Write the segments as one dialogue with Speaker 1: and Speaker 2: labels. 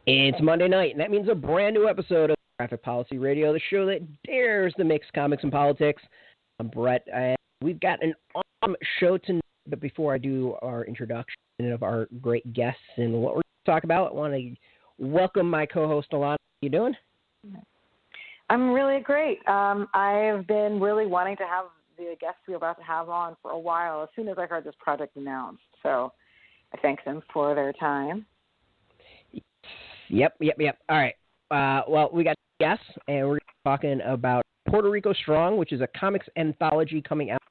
Speaker 1: It's Monday night, and that means a brand new episode of Graphic Policy Radio, the show that dares to mix comics and politics. I'm Brett, and we've got an awesome show tonight, but before I do our introduction of our great guests and what we're going to talk about, I want to welcome my co-host, Alana. How you doing?
Speaker 2: I'm really great. I've been really wanting to have the guests we're about to have on for a while as soon as I heard this project announced, so I thank them for their time.
Speaker 1: Yep. All right. Well, we got guests, and we're talking about Puerto Rico Strong, which is a comics anthology coming out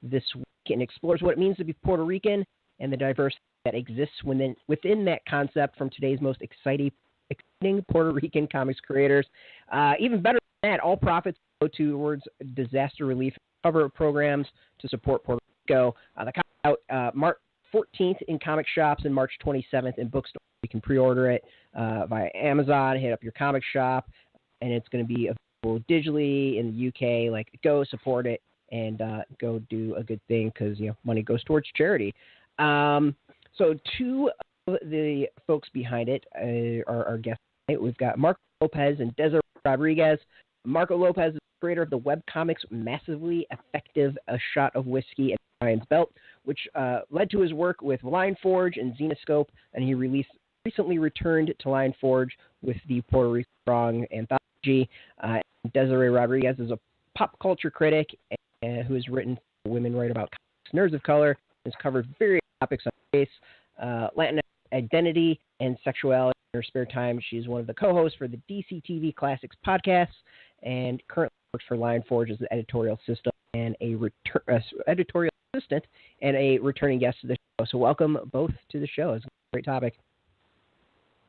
Speaker 1: this week and explores what it means to be Puerto Rican and the diversity that exists within that concept from today's most exciting Puerto Rican comics creators. Even better than that, all profits go towards disaster relief cover programs to support Puerto Rico. The comic out March 14th in comic shops and March 27th in bookstores. You can pre-order it via Amazon, hit up your comic shop, and it's going to be available digitally in the UK. Like, go support it and go do a good thing because, money goes towards charity. So two of the folks behind it are our guests tonight. We've got Marco Lopez and Desiree Rodriguez. Marco Lopez is the creator of the webcomics Massively Effective, A Shot of Whiskey and Orion's Belt, which led to his work with Lionforge and Zenescope, and he recently returned to Lionforge with the Puerto Rico Strong Anthology. Desiree Rodriguez is a pop culture critic who has written Women Write About Comics, Nerds of Color, has covered various topics on race, Latin identity, and sexuality. In her spare time, she's one of the co-hosts for the DC TV Classics podcast and currently works for Lionforge as an editorial assistant and a returning guest to the show. So welcome both to the show. It's a great topic.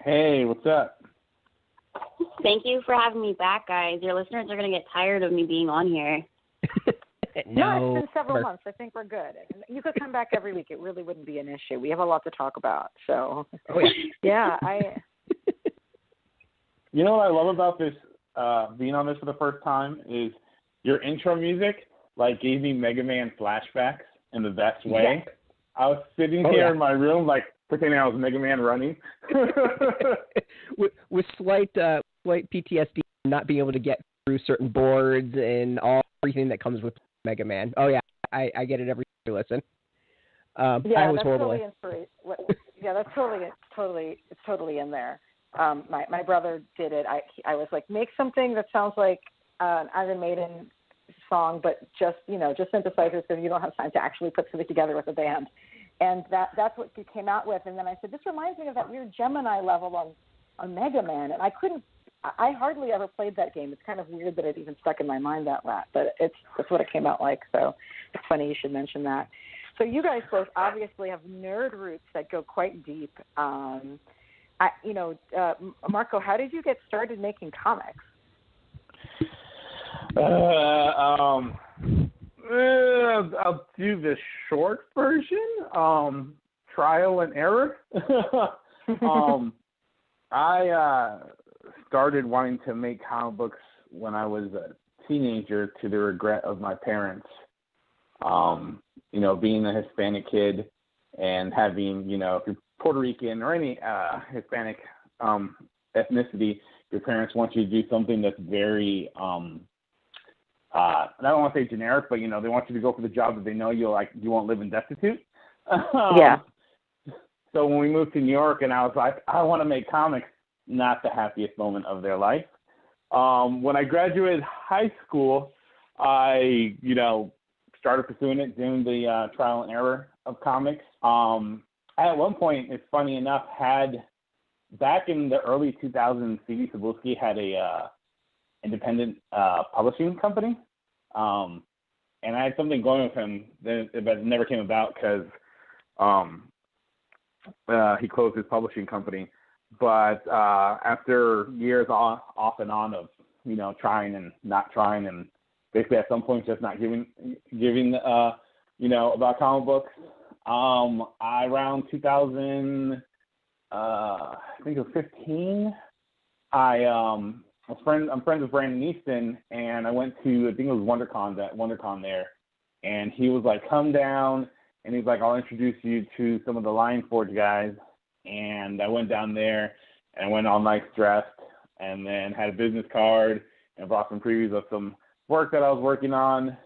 Speaker 3: Hey, what's up?
Speaker 4: Thank you for having me back, guys. Your listeners are going to get tired of me being on here.
Speaker 2: No, it's been several months. I think we're good. You could come back every week. It really wouldn't be an issue. We have a lot to talk about. So, yeah.
Speaker 3: You know what I love about this, being on this for the first time, is your intro music, gave me Mega Man flashbacks in the best way. Yeah. I was sitting here in my room, pretending I was Mega Man running.
Speaker 1: with slight PTSD, not being able to get through certain boards and everything that comes with Mega Man. Oh yeah, I get it every time I listen. I was horrible.
Speaker 2: That's totally in there. My brother did it. I was like, make something that sounds like an Iron Maiden song, but just synthesizers, so you don't have time to actually put something together with a band. And that's what he came out with. And then I said, this reminds me of that weird Gemini level on Mega Man. And I hardly ever played that game. It's kind of weird that it even stuck in my mind that way. But that's what it came out like. So it's funny you should mention that. So you guys both obviously have nerd roots that go quite deep. Marco, how did you get started making comics?
Speaker 3: I'll do the short version. Trial and error. I started wanting to make comic books when I was a teenager, to the regret of my parents. Being a Hispanic kid and having, if you're Puerto Rican or any Hispanic ethnicity, your parents want you to do something that's very, I don't want to say generic, but, they want you to go for the job that they know you won't live in destitute.
Speaker 2: Yeah.
Speaker 3: So when we moved to New York and I was like, I want to make comics, not the happiest moment of their life. When I graduated high school, I, started pursuing it, doing the trial and error of comics. At one point, it's funny enough, back in the early 2000s, C.D. Cebulski had a independent publishing company. And I had something going with him that never came about because he closed his publishing company. But after years off and on of, trying and not trying, and basically at some point just not giving about comic books, around 2000, I think it was 15, I'm friends with Brandon Easton, and I went to, I think it was WonderCon there, and he was like, come down, and he's like, I'll introduce you to some of the Lionforge guys, and I went down there, and I went all nice dressed, and then had a business card and brought some previews of some work that I was working on.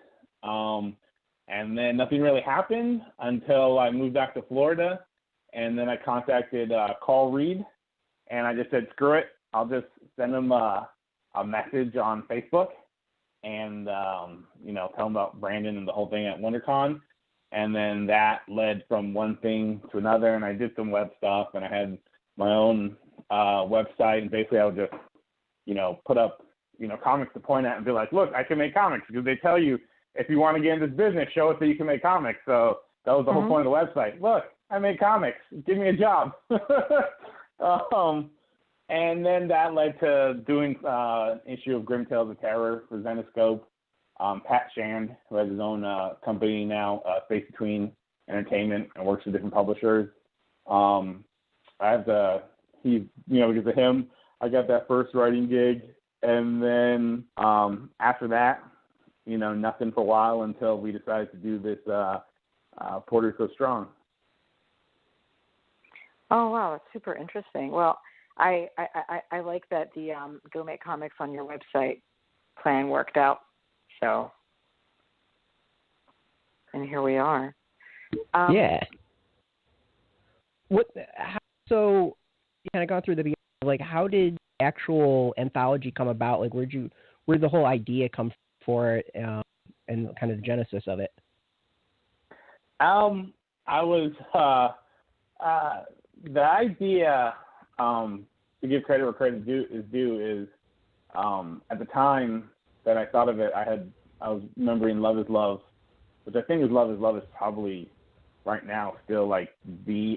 Speaker 3: And then nothing really happened until I moved back to Florida, and then I contacted Carl Reed, and I just said, screw it, I'll just send him a message on Facebook and, tell him about Brandon and the whole thing at WonderCon. And then that led from one thing to another, and I did some web stuff, and I had my own website, and basically I would just, put up, comics to point at and be like, look, I can make comics, because they tell you, if you want to get into this business, show us that you can make comics. So that was the whole point of the website. Look, I make comics. Give me a job. And then that led to doing an issue of Grim Tales of Terror for Zenescope. Pat Shand, who has his own company now, Space Between Entertainment, and works with different publishers. Because of him, I got that first writing gig. And then after that, nothing for a while until we decided to do this Puerto Rico Strong.
Speaker 2: Oh, wow, that's super interesting. Well, I like that the Go Make Comics on your website plan worked out. So, and here we are.
Speaker 1: Yeah. So you kind of gone through the beginning, like, how did the actual anthology come about? Like, where'd the whole idea come for it, and kind of the genesis of it?
Speaker 3: I was the idea, to give credit where credit is due, at the time that I thought of it, I was remembering Love is Love, which I think Love is Love is probably right now still like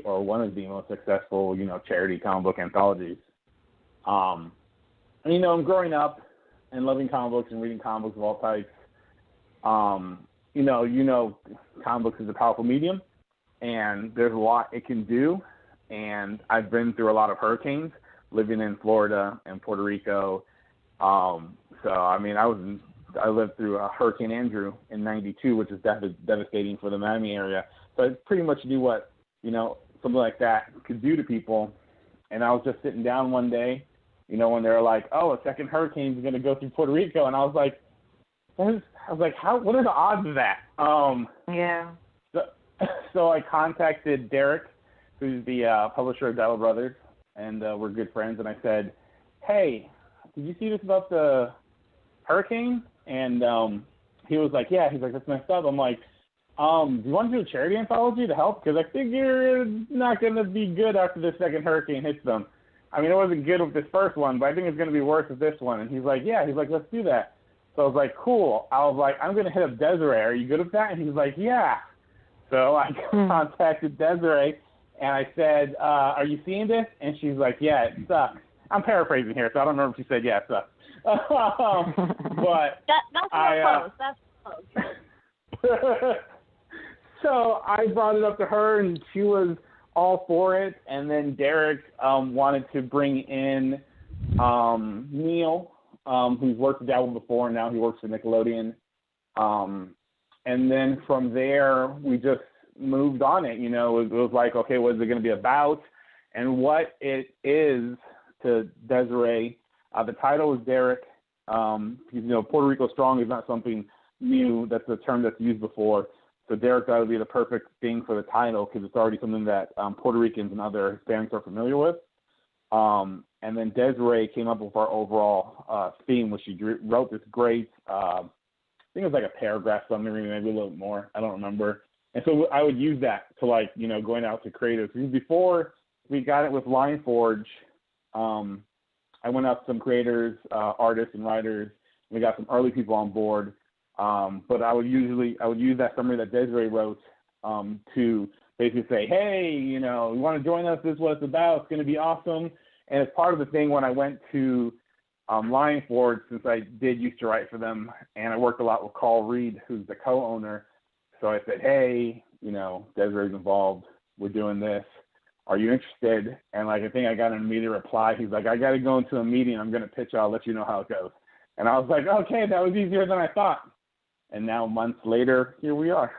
Speaker 3: one of the most successful, charity comic book anthologies. I'm growing up and loving comic books and reading comic books of all types. Comic books is a powerful medium, and there's a lot it can do. And I've been through a lot of hurricanes living in Florida and Puerto Rico. I lived through Hurricane Andrew in '92, which is devastating for the Miami area. So I pretty much knew what, something like that could do to people. And I was just sitting down one day, when they were like, oh, a second hurricane is going to go through Puerto Rico. And I was like, what are the odds of that?
Speaker 2: Yeah.
Speaker 3: So I contacted Derek, who's the publisher of Dial Brothers, and we're good friends. And I said, hey, did you see this about the hurricane? And he was like, yeah. He's like, that's messed up. I'm like, do you want to do a charity anthology to help? Because I figure it's not going to be good after this second hurricane hits them. I mean, it wasn't good with this first one, but I think it's going to be worse with this one. And he's like, yeah. He's like, let's do that. So I was like, cool. I was like, I'm going to hit up Desiree. Are you good with that? And he's like, yeah. So I contacted Desiree, and I said, are you seeing this? And she's like, yeah, it sucks. I'm paraphrasing here, so I don't remember if she said, yeah, it sucks. But
Speaker 4: that's close. That's close.
Speaker 3: So I brought it up to her, and she was all for it. And then Derek wanted to bring in Neil, who's worked with Dabble before, and now he works for Nickelodeon. And then from there, we just moved on it. It was like, okay, what is it going to be about? And what it is to Desiree, the title is Derek. Puerto Rico Strong is not something new. That's a term that's used before. So Derek thought would be the perfect thing for the title because it's already something that Puerto Ricans and other Hispanics are familiar with. And then Desiree came up with our overall theme, which she wrote this great, I think it was like a paragraph summary, maybe a little bit more. I don't remember. And so I would use that to going out to creatives. Before we got it with Line Forge, I went out to some creators, artists and writers. We got some early people on board. But I would use that summary that Desiree wrote to basically say, hey, you want to join us? This is what it's about. It's going to be awesome. And as part of the thing, when I went to Lion Forge, since I did used to write for them, and I worked a lot with Carl Reed, who's the co-owner. So I said, hey, Desiree's involved. We're doing this. Are you interested? And I think I got an immediate reply. He's like, I got to go into a meeting. I'm going to pitch. I'll let you know how it goes. And I was like, okay, that was easier than I thought. And now months later, here we are.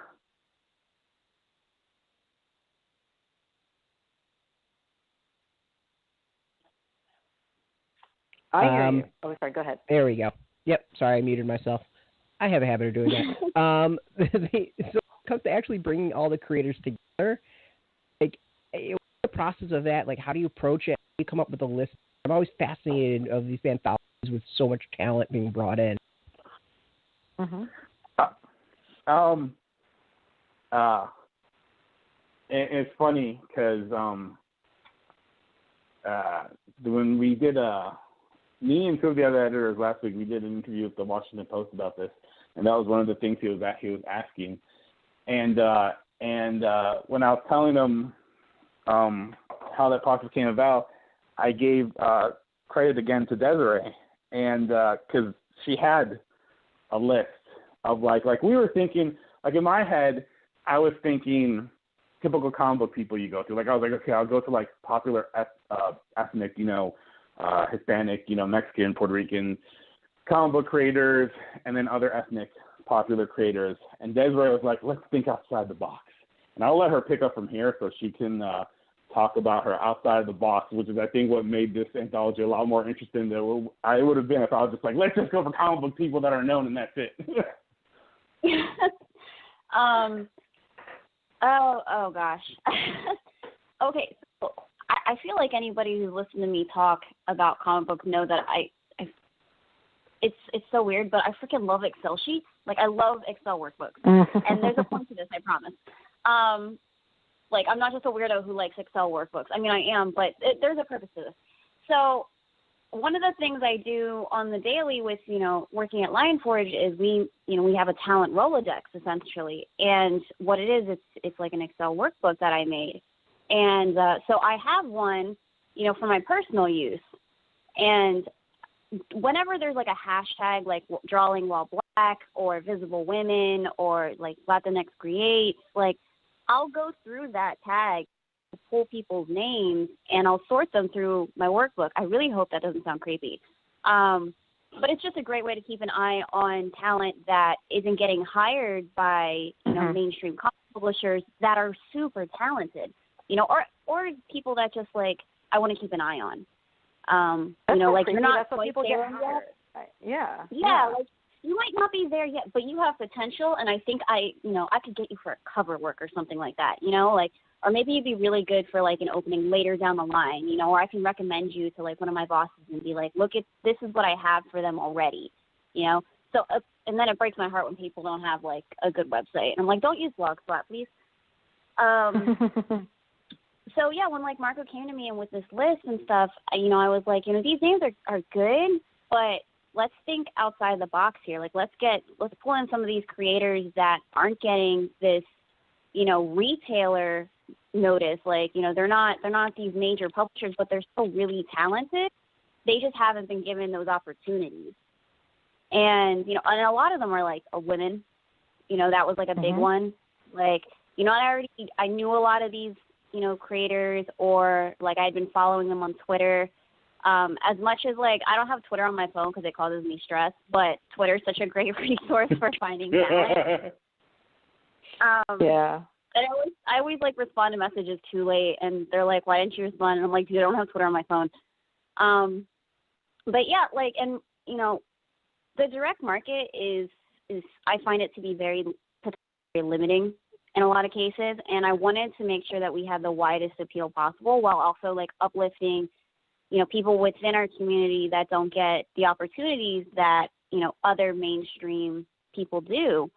Speaker 2: I hear you. Oh, sorry. Go ahead.
Speaker 1: There we go. Yep. Sorry, I muted myself. I have a habit of doing that. So when it comes to actually bringing all the creators together, like, what's the process of that? Like, how do you approach it? How do you come up with a list? I'm always fascinated of these anthologies with so much talent being brought in.
Speaker 2: Mm-hmm.
Speaker 3: It's funny because when we did me and two of the other editors last week, we did an interview with the Washington Post about this, and that was one of the things he was asking. And when I was telling him how that process came about, I gave credit again to Desiree, and because she had a list of like we were thinking, like in my head, I was thinking typical comic book people you go to. Like I was like, okay, I'll go to like popular ethnic, Hispanic, Mexican, Puerto Rican comic book creators, and then other ethnic popular creators. And Desiree was like, let's think outside the box. And I'll let her pick up from here so she can talk about her outside of the box, which is, I think, what made this anthology a lot more interesting than I would have been if I was just like, let's just go for comic book people that are known and that's it.
Speaker 4: Oh gosh. Okay, so I feel like anybody who's listened to me talk about comic books know that it's so weird, but I freaking love Excel sheets. Like, I love Excel workbooks. And there's a point to this, I promise. Like, I'm not just a weirdo who likes Excel workbooks. I mean, I am, but there's a purpose to this. So one of the things I do on the daily with, working at Lion Forge is we have a talent Rolodex, essentially. And what it is, it's like an Excel workbook that I made. And so I have one, for my personal use. And whenever there's like a hashtag like drawing while black or visible women or like Latinx creates, like I'll go through that tag to pull people's names and I'll sort them through my workbook. I really hope that doesn't sound creepy. But it's just a great way to keep an eye on talent that isn't getting hired by, mainstream comic publishers that are super talented, or people that just like, I want to keep an eye on. Like
Speaker 2: creepy.
Speaker 4: you're not
Speaker 2: That's what people get hired. Yeah.
Speaker 4: Like you might not be there yet, but you have potential, and I think I could get you for a cover work or something like that, or maybe you'd be really good for like an opening later down the line, or I can recommend you to like one of my bosses and be like, look, this is what I have for them already, So, and then it breaks my heart when people don't have like a good website, and I'm like, don't use Blogspot, please. So yeah, when like Marco came to me and with this list and stuff, I was like, these names are good, but let's think outside the box here. Like let's pull in some of these creators that aren't getting this, retailer notice. Like, they're not these major publishers, but they're still really talented. They just haven't been given those opportunities. And, and a lot of them are like women, that was like a big one. Like, I knew a lot of these, creators, or like I'd been following them on Twitter. As much as like I don't have Twitter on my phone because it causes me stress, but Twitter is such a great resource for finding talent.
Speaker 2: Yeah.
Speaker 4: And I always like respond to messages too late, and they're like, "Why didn't you respond?" And I'm like, "Dude, I don't have Twitter on my phone." But yeah, like, and the direct market is I find it to be very limiting in a lot of cases, and I wanted to make sure that we had the widest appeal possible while also like uplifting, people within our community that don't get the opportunities that, other mainstream people do,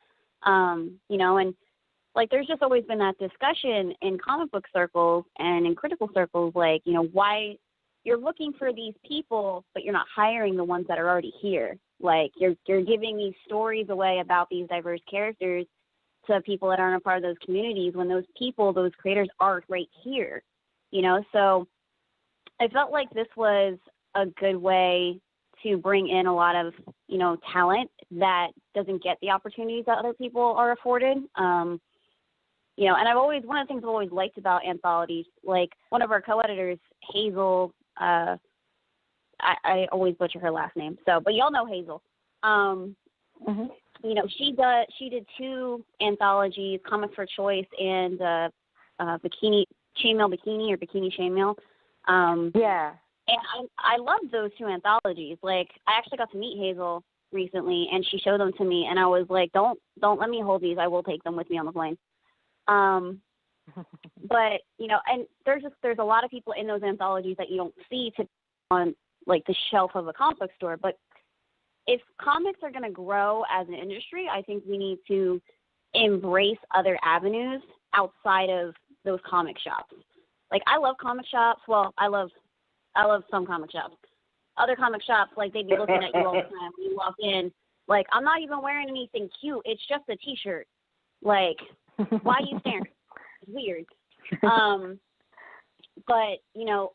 Speaker 4: and like there's just always been that discussion in comic book circles and in critical circles, like, why you're looking for these people, but you're not hiring the ones that are already here. Like you're giving these stories away about these diverse characters to people that aren't a part of those communities when those people, those creators are right here, So I felt like this was a good way to bring in a lot of, talent that doesn't get the opportunities that other people are afforded. And one of the things I've always liked about anthologies, like one of our co-editors, Hazel, I always butcher her last name. So, but y'all know Hazel. She did 2 anthologies, Comics for Choice and Chainmail Bikini or Bikini Chainmail.
Speaker 2: Yeah.
Speaker 4: And I love those two anthologies. Like, I actually got to meet Hazel recently, and she showed them to me, and I was like, don't let me hold these. I will take them with me on the plane. But, you know, and there's a lot of people in those anthologies that you don't see on, like, the shelf of a comic book store. But if comics are going to grow as an industry, I think we need to embrace other avenues outside of those comic shops. Like, I love comic shops. Well, I love some comic shops. Other comic shops, like, they'd be looking at you all the time when you walk in. Like, I'm not even wearing anything cute. It's just a T-shirt. Like, why are you staring? It's weird. But, you know,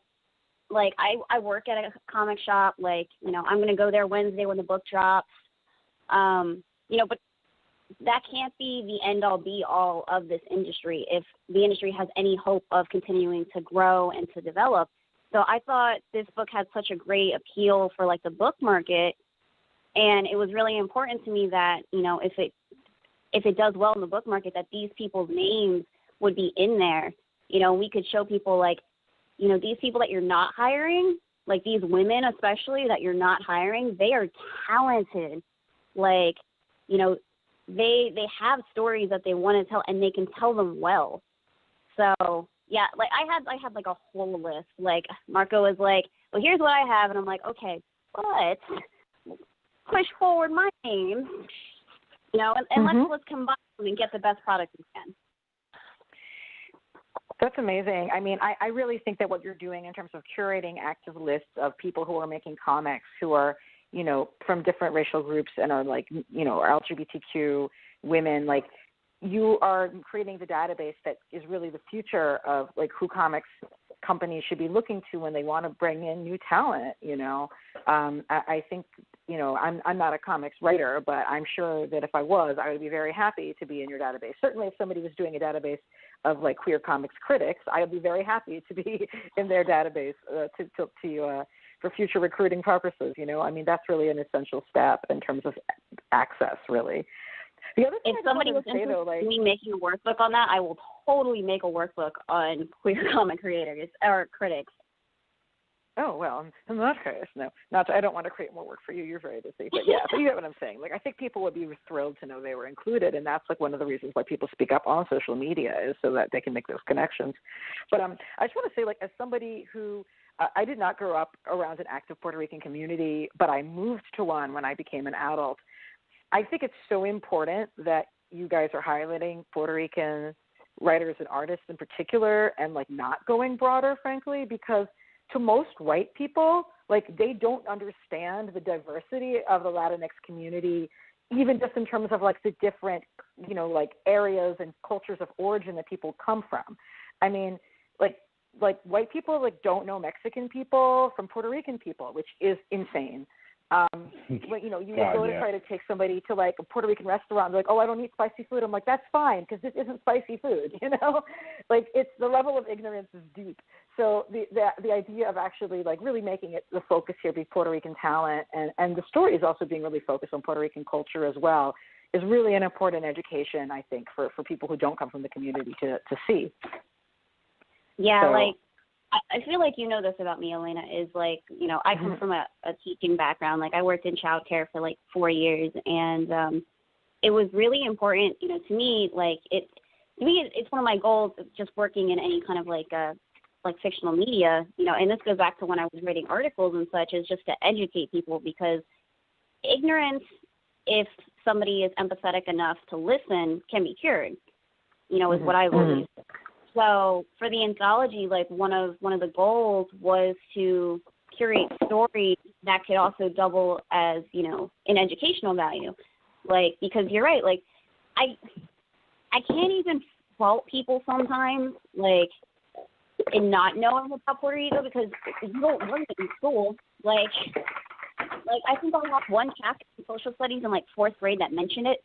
Speaker 4: like, I work at a comic shop. Like, you know, I'm going to go there Wednesday when the book drops. You know, but that can't be the end-all, be-all of this industry if the industry has any hope of continuing to grow and to develop. So I thought this book had such a great appeal for, like, the book market, and it was really important to me that, you know, if it does well in the book market, that these people's names would be in there. You know, we could show people, like, you know, these people that you're not hiring, like these women especially that you're not hiring, they are talented. Like, you know, they have stories that they want to tell, and they can tell them well. So, yeah, like, I had like a whole list. Like, Marco was like, well, here's what I have. And I'm like, okay, but push forward my name, you know, and let's combine them and get the best product we can.
Speaker 2: That's amazing. I mean, I really think that what you're doing in terms of curating active lists of people who are making comics who are, you know, from different racial groups and are, like, you know, are LGBTQ women, like, you are creating the database that is really the future of, like, who comics companies should be looking to when they want to bring in new talent, you know. I think, you know, I'm not a comics writer, but I'm sure that if I was, I would be very happy to be in your database. Certainly if somebody was doing a database of, like, queer comics critics, I would be very happy to be in their database for future recruiting purposes, you know. I mean, that's really an essential step in terms of access, really. The other thing
Speaker 4: if somebody was interested in me making a workbook on that, I will totally make a workbook on queer comic creators or critics.
Speaker 2: Oh, well, in that case, no. I don't want to create more work for you. You're very busy. But, yeah, but you get what I'm saying. Like, I think people would be thrilled to know they were included, and that's, like, one of the reasons why people speak up on social media is so that they can make those connections. But I just want to say, like, as somebody who I did not grow up around an active Puerto Rican community, but I moved to one when I became an adult. I think it's so important that you guys are highlighting Puerto Rican writers and artists in particular and, like, not going broader, frankly, because to most white people, like, they don't understand the diversity of the Latinx community, even just in terms of, like, the different, you know, like, areas and cultures of origin that people come from. I mean, like white people, like, don't know Mexican people from Puerto Rican people, which is insane. You know, you would go to try to take somebody to, like, a Puerto Rican restaurant, like, oh, I don't eat spicy food. I'm like, that's fine, because this isn't spicy food, you know? Like, it's the level of ignorance is deep. So the idea of actually, like, really making it the focus here be Puerto Rican talent, and the story is also being really focused on Puerto Rican culture as well, is really an important education, I think, for people who don't come from the community to see.
Speaker 4: Yeah, so, like, I feel like you know this about me, Elena, is, like, you know, I come from a teaching background. Like, I worked in childcare for, like, 4 years, and it was really important, you know, to me, like, it's one of my goals of just working in any kind of, like fictional media, you know, and this goes back to when I was writing articles and such, is just to educate people, because ignorance, if somebody is empathetic enough to listen, can be cured, you know, is what I believe. So for the anthology, like, one of the goals was to curate stories that could also double as, you know, an educational value. Like, because you're right, like, I can't even fault people sometimes, like, in not knowing about Puerto Rico, because you don't learn it in school. Like I think I lost one chapter in social studies in, like, 4th grade that mentioned it.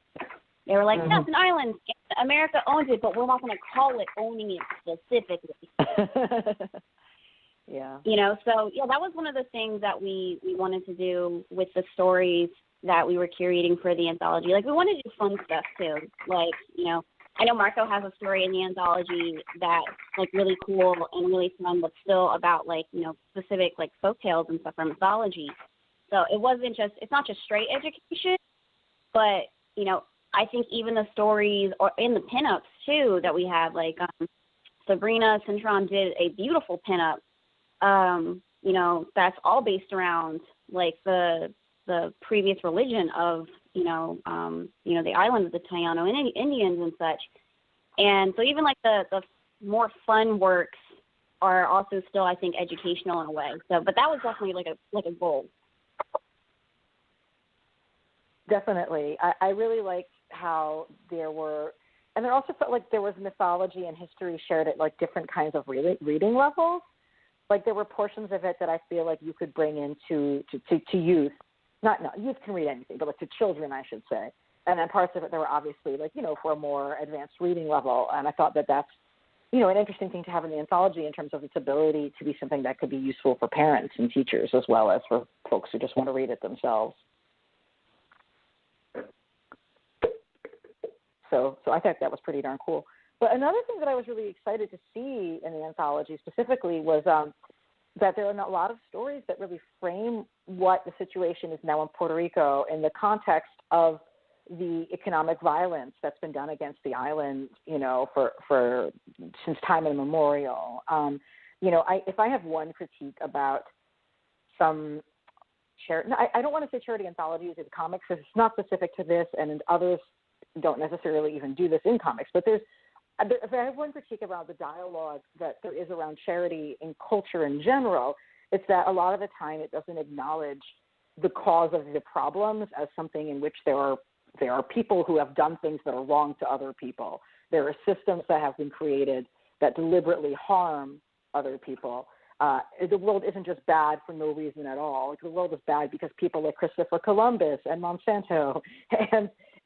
Speaker 4: They were like, yes, an island. America owns it, but we're not going to call it owning it specifically.
Speaker 2: Yeah.
Speaker 4: You know, so, yeah, that was one of the things that we wanted to do with the stories that we were curating for the anthology. Like, we wanted to do fun stuff, too. Like, you know, I know Marco has a story in the anthology that's like really cool and really fun, but still about like, you know, specific like folk tales and stuff from mythology. So it's not just straight education, but, you know, I think even the stories or in the pinups too that we have, like Sabrina Cintron did a beautiful pinup, you know, that's all based around like the previous religion of, you know, the island of the Taino Indians and such. And so even like the more fun works are also still, I think, educational in a way. So, but that was definitely like a goal.
Speaker 2: Definitely. I really liked how there also felt like there was mythology and history shared at like different kinds of reading levels. Like there were portions of it that I feel like you could bring into to youth. Youth can read anything, but like to children, I should say. And then parts of it that were obviously like, you know, for a more advanced reading level. And I thought that that's, you know, an interesting thing to have in the anthology in terms of its ability to be something that could be useful for parents and teachers as well as for folks who just want to read it themselves. So I thought that was pretty darn cool. But another thing that I was really excited to see in the anthology specifically was that there are a lot of stories that really frame what the situation is now in Puerto Rico in the context of the economic violence that's been done against the island, you know, for since time immemorial. You know, if I have one critique about some charity, I don't want to say charity anthologies in comics because it's not specific to this, and others don't necessarily even do this in comics, but if I have one critique about the dialogue that there is around charity in culture in general, it's that a lot of the time it doesn't acknowledge the cause of the problems as something in which there are people who have done things that are wrong to other people. There are systems that have been created that deliberately harm other people. The world isn't just bad for no reason at all. The world is bad because people like Christopher Columbus and Monsanto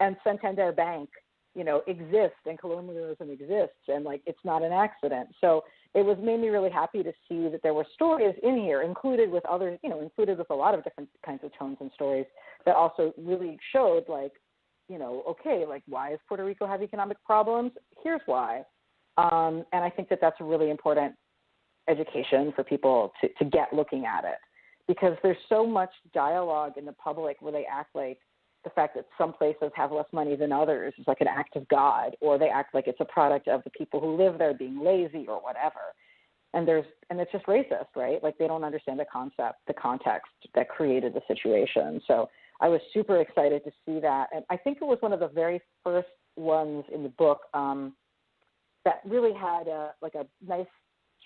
Speaker 2: and Santander Bank, you know, exist, and colonialism exists, and like it's not an accident. So it made me really happy to see that there were stories in here included with a lot of different kinds of tones and stories that also really showed like, you know, okay, like why does Puerto Rico have economic problems? Here's why. And I think that that's a really important education for people to get looking at it, because there's so much dialogue in the public where they act like the fact that some places have less money than others is like an act of God, or they act like it's a product of the people who live there being lazy or whatever. And it's just racist, right? Like they don't understand the context that created the situation. So I was super excited to see that. And I think it was one of the very first ones in the book that really had a nice,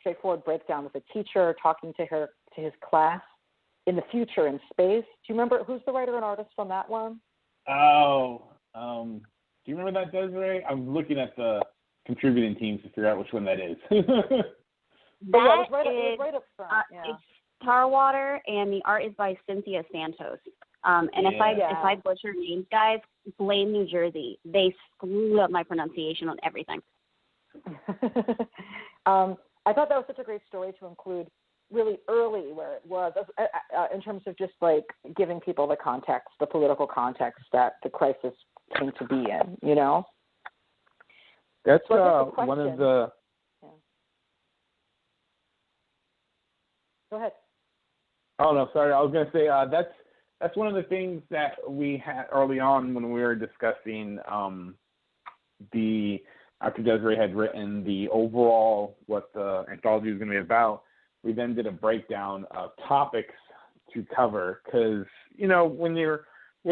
Speaker 2: straightforward breakdown with a teacher talking to his class in the future in space. Do you remember who's the writer and artist on that one?
Speaker 3: Oh, do you remember that, Desiree? I'm looking at the contributing teams to figure out which one that is.
Speaker 4: That
Speaker 2: it was right up front.
Speaker 4: It's Tarwater, and the art is by Cynthia Santos. If I butcher names, guys, blame New Jersey. They screwed up my pronunciation on everything.
Speaker 2: I thought that was such a great story to include really early where it was, in terms of just like giving people the context, the political context that the crisis came to be in, you know?
Speaker 3: That's one of the...
Speaker 2: Yeah. Go ahead.
Speaker 3: Oh, no, sorry. I was going to say that's one of the things that we had early on when we were discussing after Desiree had written the overall, what the anthology was going to be about. We then did a breakdown of topics to cover because, you know, whether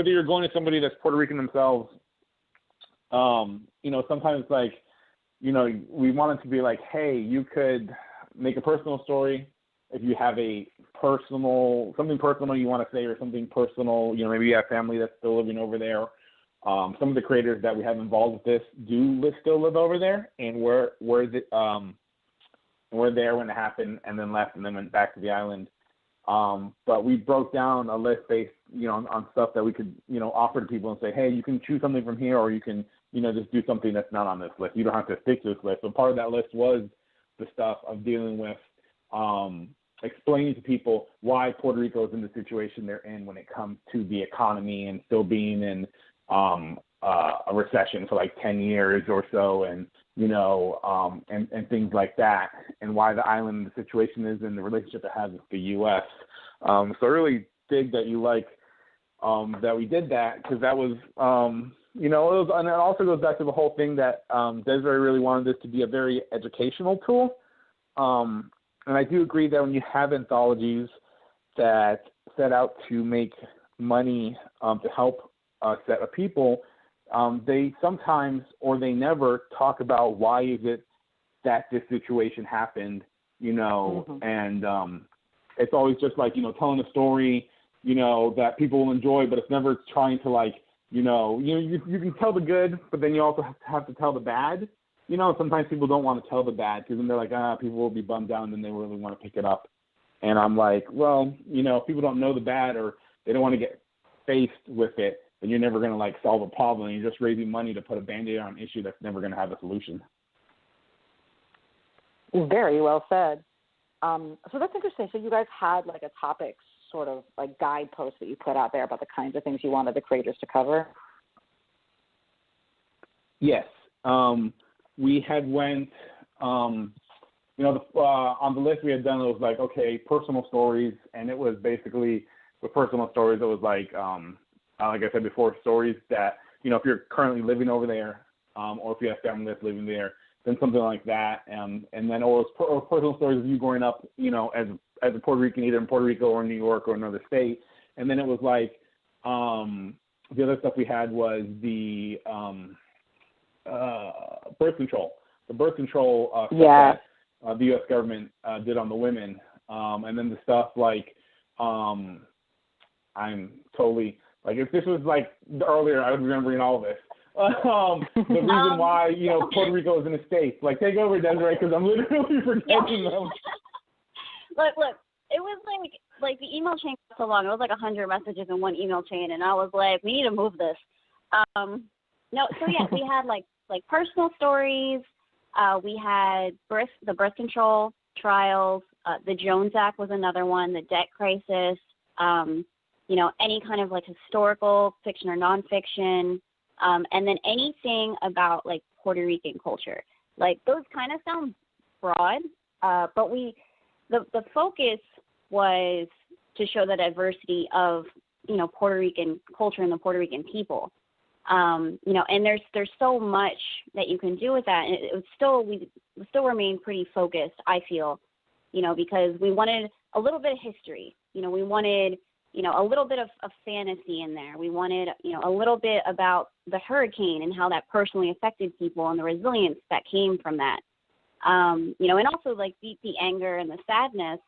Speaker 3: you're going to somebody that's Puerto Rican themselves, you know, sometimes like, you know, we want it to be like, hey, you could make a personal story if you have something personal you want to say, or something personal, you know, maybe you have family that's still living over there. Some of the creators that we have involved with this still live over there, and we're there when it happened, and then left, and then went back to the island. But we broke down a list based, you know, on stuff that we could, you know, offer to people and say, hey, you can choose something from here, or you can, you know, just do something that's not on this list. You don't have to stick to this list. So part of that list was the stuff of dealing with, explaining to people why Puerto Rico is in the situation they're in when it comes to the economy and still being in a recession for like 10 years or so, and and things like that, and why the island, the situation is, and the relationship it has with the U.S. So I really dig that you like that we did that, because that was, it was, and it also goes back to the whole thing that Desiree really wanted this to be a very educational tool. And I do agree that when you have anthologies that set out to make money to help a set of people, they sometimes or they never talk about why is it that this situation happened, and it's always just like, telling a story, that people will enjoy, but it's never trying to like, you can tell the good, but then you also have to tell the bad. Sometimes people don't want to tell the bad because then they're like, people will be bummed out and then they really want to pick it up. And I'm like, well, if people don't know the bad or they don't want to get faced with it, then you're never going to like solve a problem. You're just raising money to put a Band-Aid on an issue that's never going to have a solution.
Speaker 2: Very well said. So that's interesting. So you guys had like a topics sort of like guidepost that you put out there about the kinds of things you wanted the creators to cover?
Speaker 3: Yes. We had went, on the list we had done, it was like, okay, personal stories. And it was basically, with personal stories, it was like I said before, stories that, if you're currently living over there, or if you have family that's living there, then something like that. And then or personal stories of you growing up, as a Puerto Rican, either in Puerto Rico or New York or another state. And then it was like, the other stuff we had was the birth control. The birth control that the U.S. government did on the women. And then the stuff like, I'm totally, like, if this was like earlier, I would be remembering all of this. The reason why, Puerto Rico is in a state. Like, take over, Desiree, because I'm literally forgetting them.
Speaker 4: Look, it was like the email chain was so long. It was like 100 messages in one email chain, and I was like, we need to move this. We had like personal stories. We had the birth control trials. The Jones Act was another one. The debt crisis. Any kind of like historical fiction or nonfiction, and then anything about like Puerto Rican culture. Like those kind of sound broad, but the focus was to show the diversity of Puerto Rican culture and the Puerto Rican people. And there's so much that you can do with that, and we still remain pretty focused, I feel, because we wanted a little bit of history. We wanted a little bit of fantasy in there. We wanted a little bit about the hurricane and how that personally affected people and the resilience that came from that. And also like the anger and the sadness.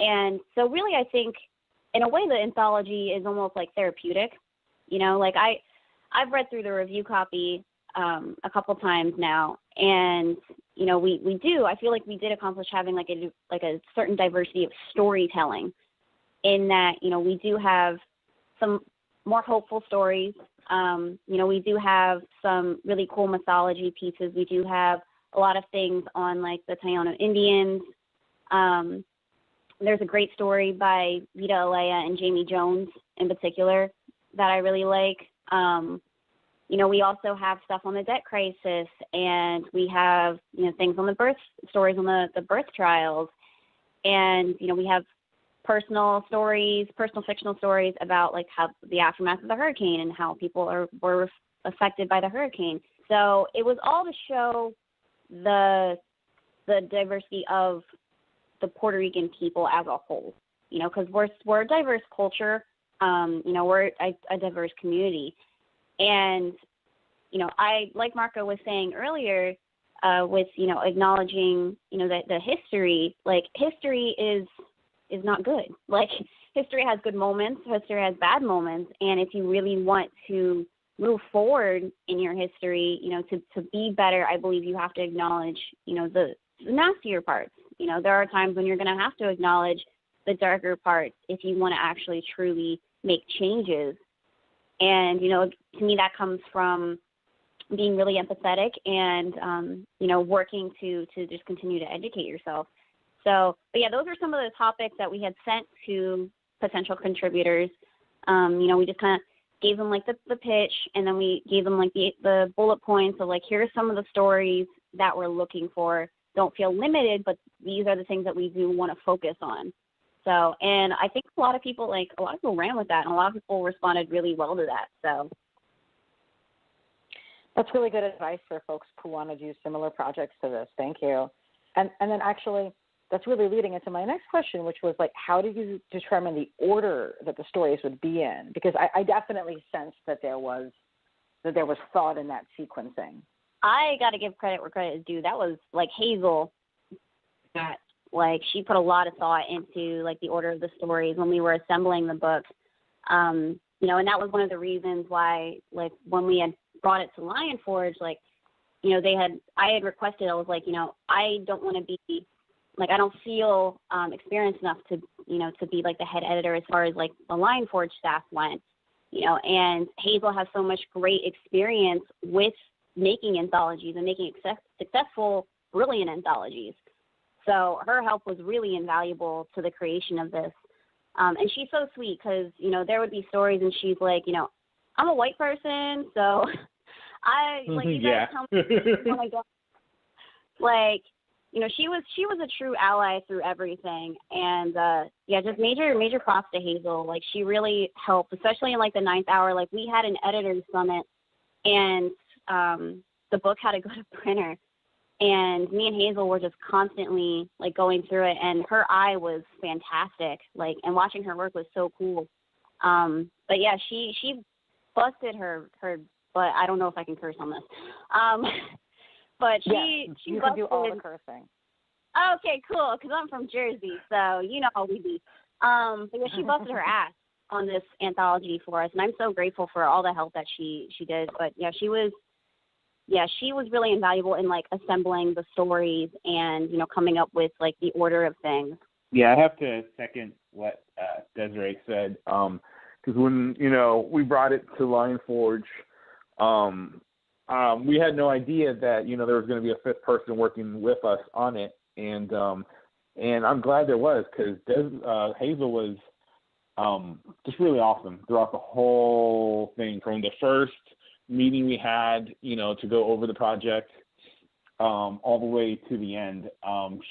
Speaker 4: And so really, I think in a way the anthology is almost like therapeutic. Like I've read through the review copy a couple times now, and I feel like we did accomplish having like a certain diversity of storytelling, in that we do have some more hopeful stories. We do have some really cool mythology pieces. We do have a lot of things on like the Taino Indians. There's a great story by Vita Alea and Jamie Jones in particular that I really like. We also have stuff on the debt crisis, and we have, things on the birth stories on the birth trials. And, we have personal fictional stories about like how the aftermath of the hurricane and how people were affected by the hurricane. So it was all to show the diversity of the Puerto Rican people as a whole, because we're a diverse culture, we're a diverse community. And, I, like Marco was saying earlier, with, acknowledging, that the history, like history is not good. Like history has good moments, history has bad moments. And if you really want to move forward in your history, to be better, I believe you have to acknowledge, the nastier parts. There are times when you're going to have to acknowledge the darker parts if you want to actually truly make changes. And, to me, that comes from being really empathetic and, working to just continue to educate yourself. So, but yeah, those are some of the topics that we had sent to potential contributors. We just kind of gave them like the pitch, and then we gave them like the bullet points of like, here are some of the stories that we're looking for. Don't feel limited, but these are the things that we do want to focus on. So, and I think a lot of people ran with that, and a lot of people responded really well to that. So
Speaker 2: that's really good advice for folks who want to do similar projects to this. Thank you. And then actually, that's really leading into my next question, which was like, how did you determine the order that the stories would be in? Because I definitely sensed that there was thought in that sequencing.
Speaker 4: I got to give credit where credit is due. That was like Hazel. That like she put a lot of thought into like the order of the stories when we were assembling the book. And that was one of the reasons why, like, when we had brought it to Lion Forge, like, I had requested, I was like, I don't want to be, like, I don't feel experienced enough to be, like, the head editor as far as, like, the Lion Forge staff went, and Hazel has so much great experience with making anthologies and making successful, brilliant anthologies. So her help was really invaluable to the creation of this. And she's so sweet because, there would be stories and she's like, I'm a white person, so you guys tell me, oh my God. Like, she was a true ally through everything. And, just major props to Hazel. Like, she really helped, especially in, like, the 9th hour. Like, we had an editor's summit, and the book had to go to printer. And me and Hazel were just constantly, like, going through it. And her eye was fantastic. Like, and watching her work was so cool. But, yeah, she busted her butt. I don't know if I can curse on this. But she
Speaker 2: you
Speaker 4: busted.
Speaker 2: can do all the cursing.
Speaker 4: Okay, cool, because I'm from Jersey, so you know how we be. But yeah, she busted her ass on this anthology for us, and I'm so grateful for all the help that she did. But yeah, she was really invaluable in like assembling the stories and coming up with like the order of things.
Speaker 3: Yeah, I have to second what Desiree said, because when we brought it to Lion Forge, we had no idea that there was going to be a 5th person working with us on it, and I'm glad there was, because Hazel was just really awesome throughout the whole thing, from the first meeting we had, to go over the project, all the way to the end.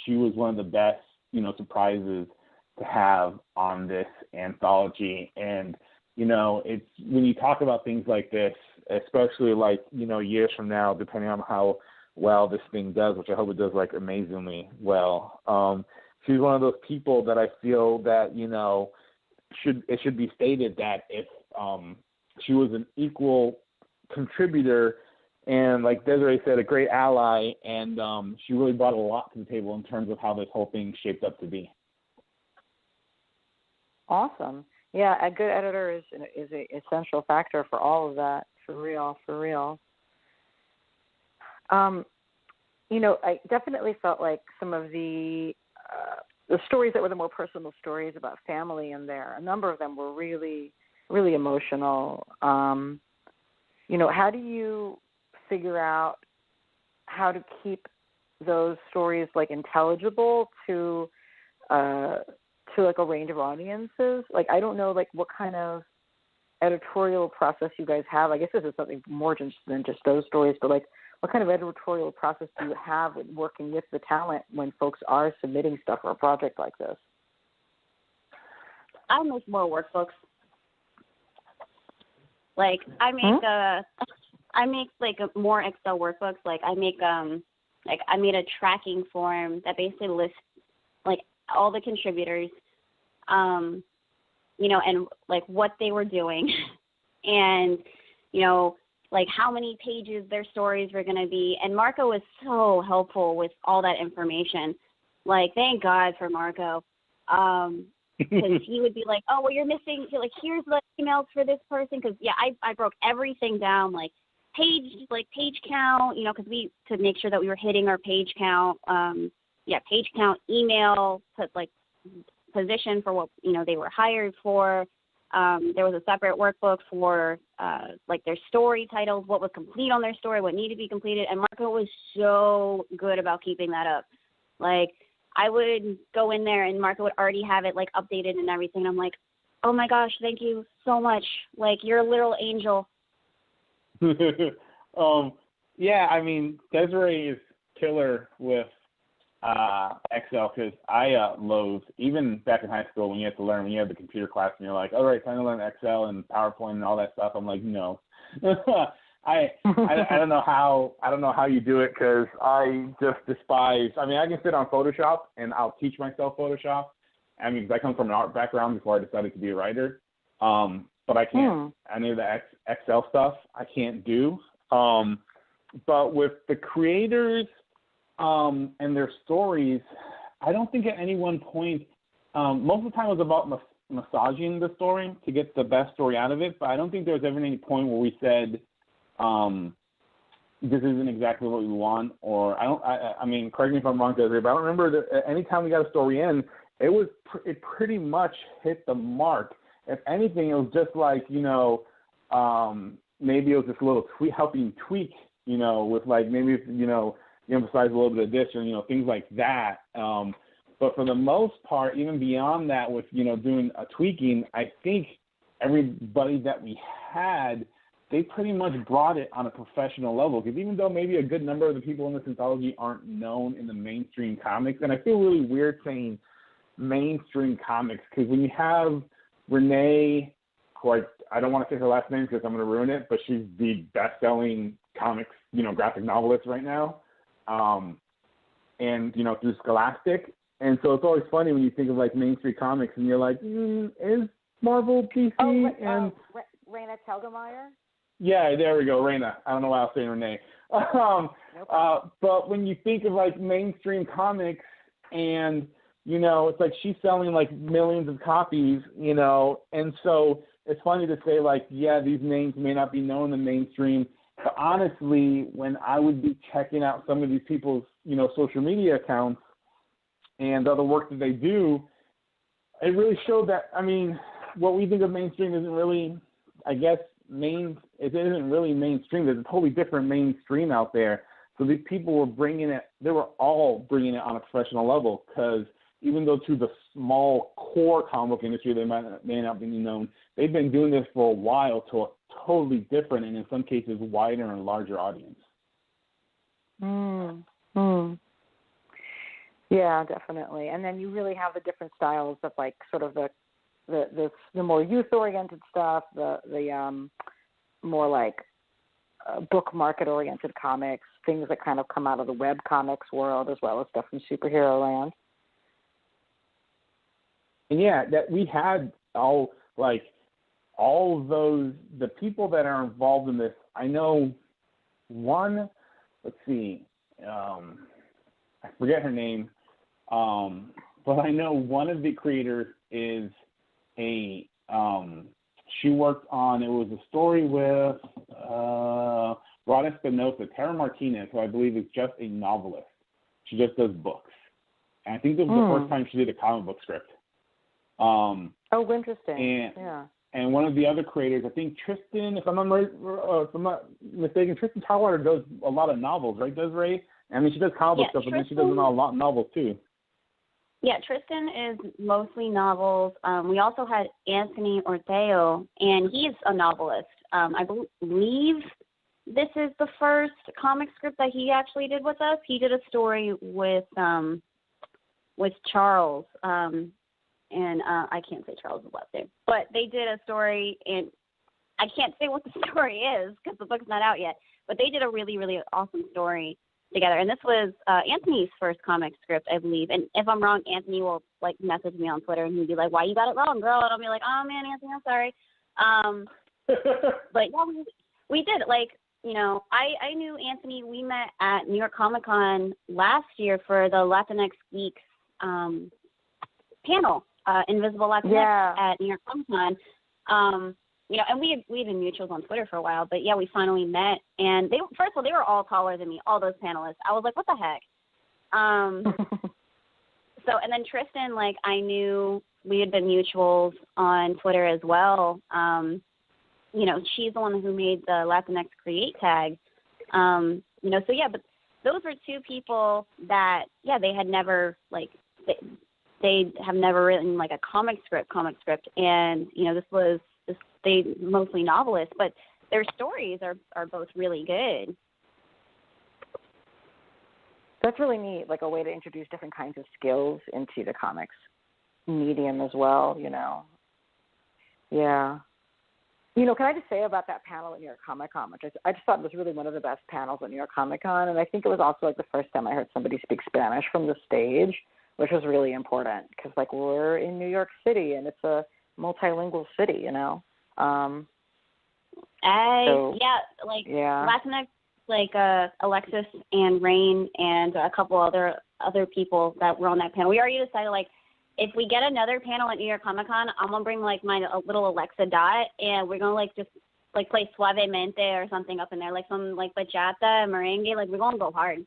Speaker 3: She was one of the best, surprises to have on this anthology. And, it's when you talk about things like this, especially like, years from now, depending on how well this thing does, which I hope it does like amazingly well. She's one of those people that I feel that, it should be stated that if she was an equal contributor and, like Desiree said, a great ally, and she really brought a lot to the table in terms of how this whole thing shaped up to be.
Speaker 2: Awesome. Yeah, a good editor is an essential factor for all of that. For real. I definitely felt like some of the stories that were the more personal stories about family in there, a number of them were really, really emotional. How do you figure out how to keep those stories like intelligible to like a range of audiences? Like, I don't know, like what kind of editorial process you guys have. I guess this is something more than just those stories, but like what kind of editorial process do you have with working with the talent when folks are submitting stuff for a project like this?
Speaker 4: I make more workbooks. Like I make more Excel workbooks. Like I make I made a tracking form that basically lists like all the contributors, and like what they were doing, and like how many pages their stories were going to be. And Marco was so helpful with all that information. Like, thank God for Marco. Because he would be like, oh, well, you're missing, like, here's the emails for this person. Because, yeah, I broke everything down, like page count, because to make sure that we were hitting our page count. Page count, email, put, like, position for what, they were hired for. There was a separate workbook for, like, their story titles, what was complete on their story, what needed to be completed. And Marco was so good about keeping that up. Like, I would go in there and Marco would already have it, like, updated and everything. I'm like, Oh my gosh, thank you so much. Like, you're a literal angel.
Speaker 3: Yeah, I mean, Desiree is killer with Excel, because I loathed, even back in high school when you had to learn, when you had the computer class and you're like, all right, time to learn Excel and PowerPoint and all that stuff. I'm like, no. I don't know how you do it, because I just despise. I mean, I can sit on Photoshop and I'll teach myself Photoshop. I mean, 'cause I come from an art background before I decided to be a writer. But I can't. Any of the Excel stuff I can't do. But with the creators and their stories, I don't think at any one point, most of the time it was about massaging the story to get the best story out of it, but I don't think there was ever any point where we said, this isn't exactly what we want, or I mean, correct me if I'm wrong, Desiree, but I don't remember that any time we got a story in, it pretty much hit the mark. If anything, it was just like, maybe it was just a little helping tweak, with like, maybe if, you emphasize a little bit of this or, things like that. But for the most part, even beyond that with, doing a tweaking, I think everybody that we had, they pretty much brought it on a professional level. Because even though maybe a good number of the people in this anthology aren't known in the mainstream comics, and I feel really weird saying mainstream comics, because when you have Renee, who I don't want to say her last name because I'm going to ruin it, but she's the best-selling comics, graphic novelist right now, and, through Scholastic. And so it's always funny when you think of, like, mainstream comics, and you're like, is Marvel PC? And
Speaker 2: Raina Telgemeier?
Speaker 3: Yeah, there we go, Raina. I don't know why I was saying Renee. But when you think of, like, mainstream comics and, it's like she's selling, like, millions of copies, and so it's funny to say, like, yeah, these names may not be known in the mainstream, but honestly, when I would be checking out some of these people's, social media accounts and other work that they do, it really showed that, I mean, what we think of mainstream isn't really, I guess, it isn't really mainstream. There's a totally different mainstream out there. So these people were they were all bringing it on a professional level, because even though to the small core comic book industry they may not be known, they've been doing this for a while to a totally different and in some cases wider and larger audience.
Speaker 2: Yeah, definitely. And then you really have the different styles of, like, sort of the more youth-oriented stuff, the more like book market-oriented comics, things that kind of come out of the web comics world, as well as stuff from superhero land.
Speaker 3: And yeah, that we had all of those, the people that are involved in this. I know one, let's see, I forget her name, but I know one of the creators is she worked on, it was a story with Rod Espinosa, Tara Martinez, who I believe is just a novelist. She just does books. And I think this was the first time she did a comic book script.
Speaker 2: Interesting.
Speaker 3: And one of the other creators, I think Tristan, if I'm not mistaken, Tristan Tallwater does a lot of novels, right, Desiree? I mean, she does comic book stuff, but then she does a lot of novels too.
Speaker 4: Yeah, Tristan is mostly novels. We also had Anthony Orteo, and he's a novelist. I believe this is the first comic script that he actually did with us. He did a story with Charles, and I can't say Charles' last name, but they did a story, and I can't say what the story is because the book's not out yet, but they did a really, really awesome story together. And this was Anthony's first comic script, I believe. And if I'm wrong, Anthony will, like, message me on Twitter, and he'd be like, why you got it wrong, girl? And I'll be like, oh, man, Anthony, I'm sorry. But, yeah, we did. Like, I knew Anthony. We met at New York Comic Con last year for the Latinx Geeks panel, Invisible Latinx at New York Comic Con. And we had been mutuals on Twitter for a while, but yeah, we finally met. And first of all, they were all taller than me, all those panelists. I was like, what the heck? And then Tristan, like, I knew we had been mutuals on Twitter as well. She's the one who made the Latinx Create tag. But those were two people that, they had never, like, they have never written like a comic script, and they mostly novelists, but their stories are both really good.
Speaker 2: That's really neat, like a way to introduce different kinds of skills into the comics medium as well, Yeah. Can I just say about that panel at New York Comic Con, which I just thought was really one of the best panels at New York Comic Con, and I think it was also like the first time I heard somebody speak Spanish from the stage, which was really important because like we're in New York City and it's a multilingual city,
Speaker 4: Last night, Alexis and Rain and a couple other people that were on that panel. We already decided if we get another panel at New York Comic Con, I'm gonna bring my little Alexa Dot, and we're gonna just play Suavemente or something up in there, some bachata, merengue. We're gonna go hard.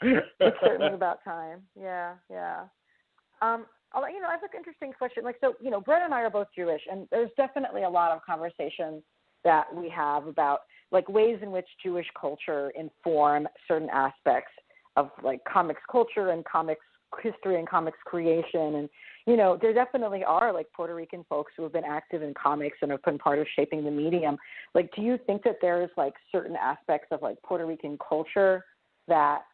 Speaker 2: It's certainly about time. Yeah. I have an interesting question. Brett and I are both Jewish, and there's definitely a lot of conversations that we have about ways in which Jewish culture inform certain aspects of comics culture and comics history and comics creation. And, there definitely are Puerto Rican folks who have been active in comics and have been part of shaping the medium. Do you think that there's certain aspects of Puerto Rican culture that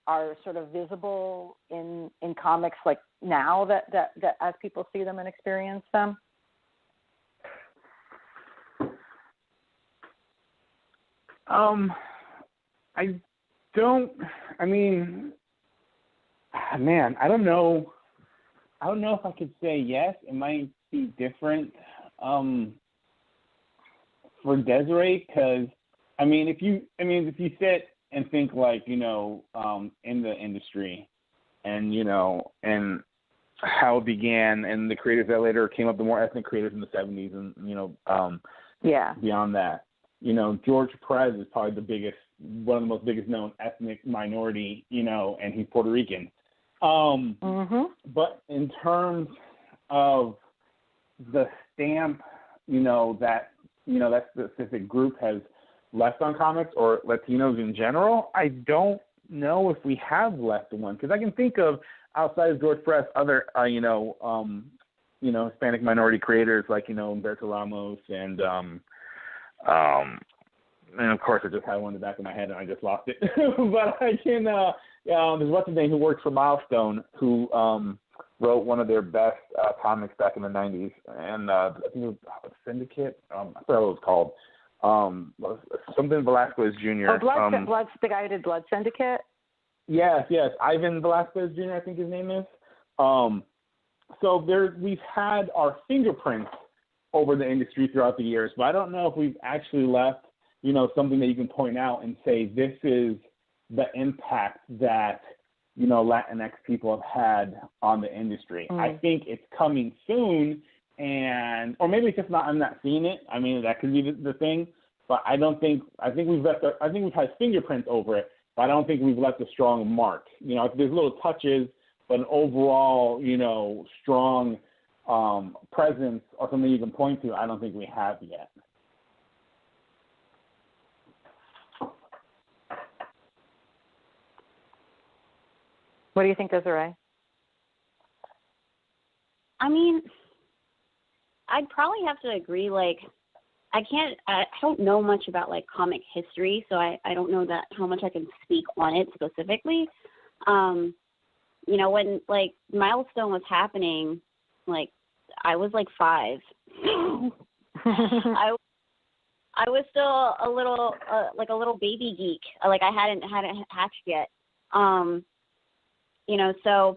Speaker 2: are sort of visible in comics now that as people see them and experience them?
Speaker 3: I don't know if I could say yes. It might be different for Desiree, because if you sit and think in the industry and and how it began, and the creators that later came up, the more ethnic creators in the 70s, and beyond that, George Perez is probably one of the most biggest known ethnic minority, and he's Puerto Rican. But in terms of the stamp, that specific group has left on comics, or Latinos in general, I don't know if we have left one, because I can think of, outside of George Perez, other Hispanic minority creators Humberto Ramos and of course I just had one in the back of my head and I just lost it. But I can there's what's his name who worked for Milestone, who wrote one of their best comics back in the 90s, and I think it was Syndicate. I forgot what it was called. Something Velasquez Jr.
Speaker 2: Blood, the guy who did Blood Syndicate?
Speaker 3: Yes. Ivan Velasquez Jr., I think his name is. So we've had our fingerprints over the industry throughout the years, but I don't know if we've actually left, something that you can point out and say, this is the impact that, Latinx people have had on the industry. I think it's coming soon, or maybe it's just I'm not seeing it. That could be the thing, but I think we've had fingerprints over it, but I don't think we've left a strong mark. There's little touches, but an overall, strong presence or something you can point to, I don't think we have yet.
Speaker 2: What do you think, Desiree?
Speaker 4: I'd probably have to agree. I don't know much about comic history, so I don't know how much I can speak on it specifically. When Milestone was happening, I was 5. I was still a little a little baby geek. I hadn't hatched yet.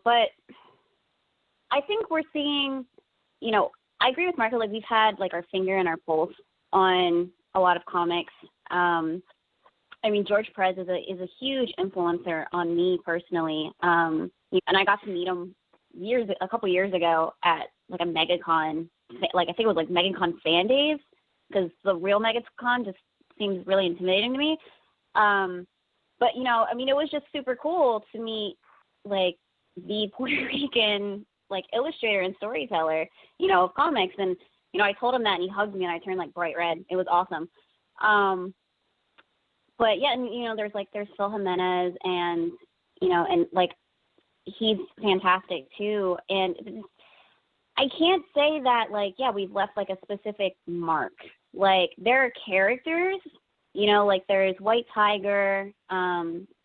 Speaker 4: But I think we're seeing, I agree with Marco. We've had our finger in our pulse on a lot of comics. George Perez is a huge influencer on me personally. And I got to meet him a couple years ago at a MegaCon. I think it was MegaCon Fan Days, because the real MegaCon just seems really intimidating to me. But it was just super cool to meet the Puerto Rican illustrator and storyteller, of comics. And I told him that, and he hugged me, and I turned bright red. It was awesome. But yeah, and there's Phil Jimenez, and he's fantastic too. And I can't say that, like, yeah, we've left, like, a specific mark. Like, there are characters, you know, like there's White Tiger,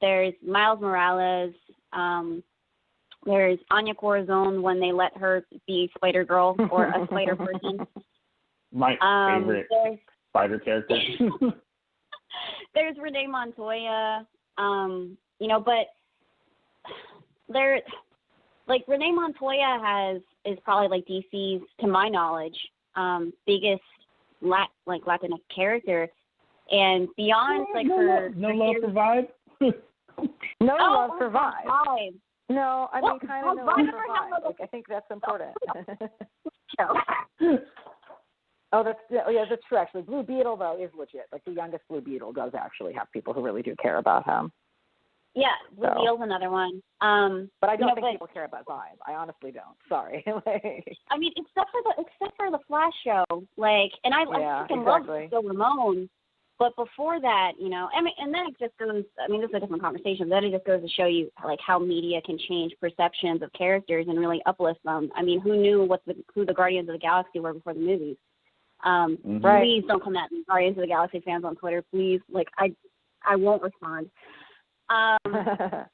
Speaker 4: there's Miles Morales, there's Anya Corazon when they let her be Spider-Girl or a spider person.
Speaker 3: My favorite spider character.
Speaker 4: There's Renee Montoya, you know, but there, like, Renee Montoya is probably, like, DC's, to my knowledge, biggest Latinx character, and beyond
Speaker 3: no love for Vibe.
Speaker 2: No love for Vibe.
Speaker 4: Vibe.
Speaker 2: No, I mean kind of no love for Vibe. Like, I think that's important. That's true. Actually, Blue Beetle though is legit. Like, the youngest Blue Beetle does actually have people who really do care about him.
Speaker 4: Yeah, Blue Beetle's another one.
Speaker 2: But I don't think people care about Vibe. I honestly don't. Sorry.
Speaker 4: I mean, except for the Flash show, like, and I freaking love Bill Ramone. But before that, you know, I mean, and then it just goes. I mean, this is a different conversation. Then it just goes to show you, like, how media can change perceptions of characters and really uplift them. I mean, who knew who the Guardians of the Galaxy were before the movies? Please don't come at me, Guardians of the Galaxy fans on Twitter. Please, like, I won't respond. But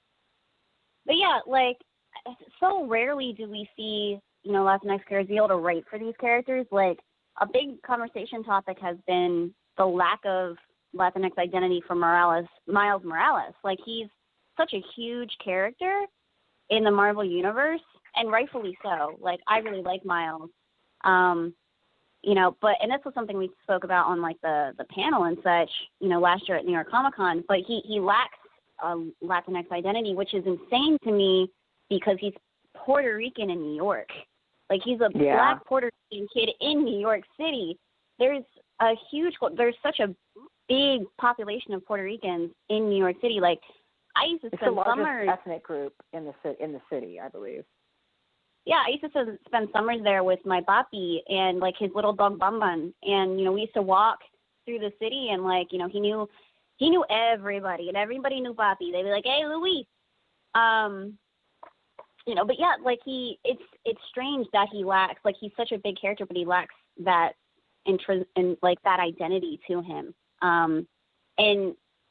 Speaker 4: yeah, like, so rarely do we see, you know, Latinx characters be able to write for these characters. Like, a big conversation topic has been the lack of Latinx identity for Miles Morales. Like, he's such a huge character in the Marvel universe, and rightfully so. Like, I really like Miles. You know, and this was something we spoke about on, like, the panel and such, you know, last year at New York Comic Con. But he lacks Latinx identity, which is insane to me because he's Puerto Rican in New York. Like, he's a black Puerto Rican kid in New York City. There's such a big population of Puerto Ricans in New York City. Like, I used to spend summers. It's the largest ethnic group in the city, I believe. Yeah, I used to spend summers there with my papi and, like, his little dog Bamban. And, you know, we used to walk through the city and, like, you know, he knew everybody and everybody knew papi. They'd be like, hey, Luis. You know, but yeah, like, it's strange that he lacks, like, he's such a big character, but he lacks that interest and, like, that identity to him. And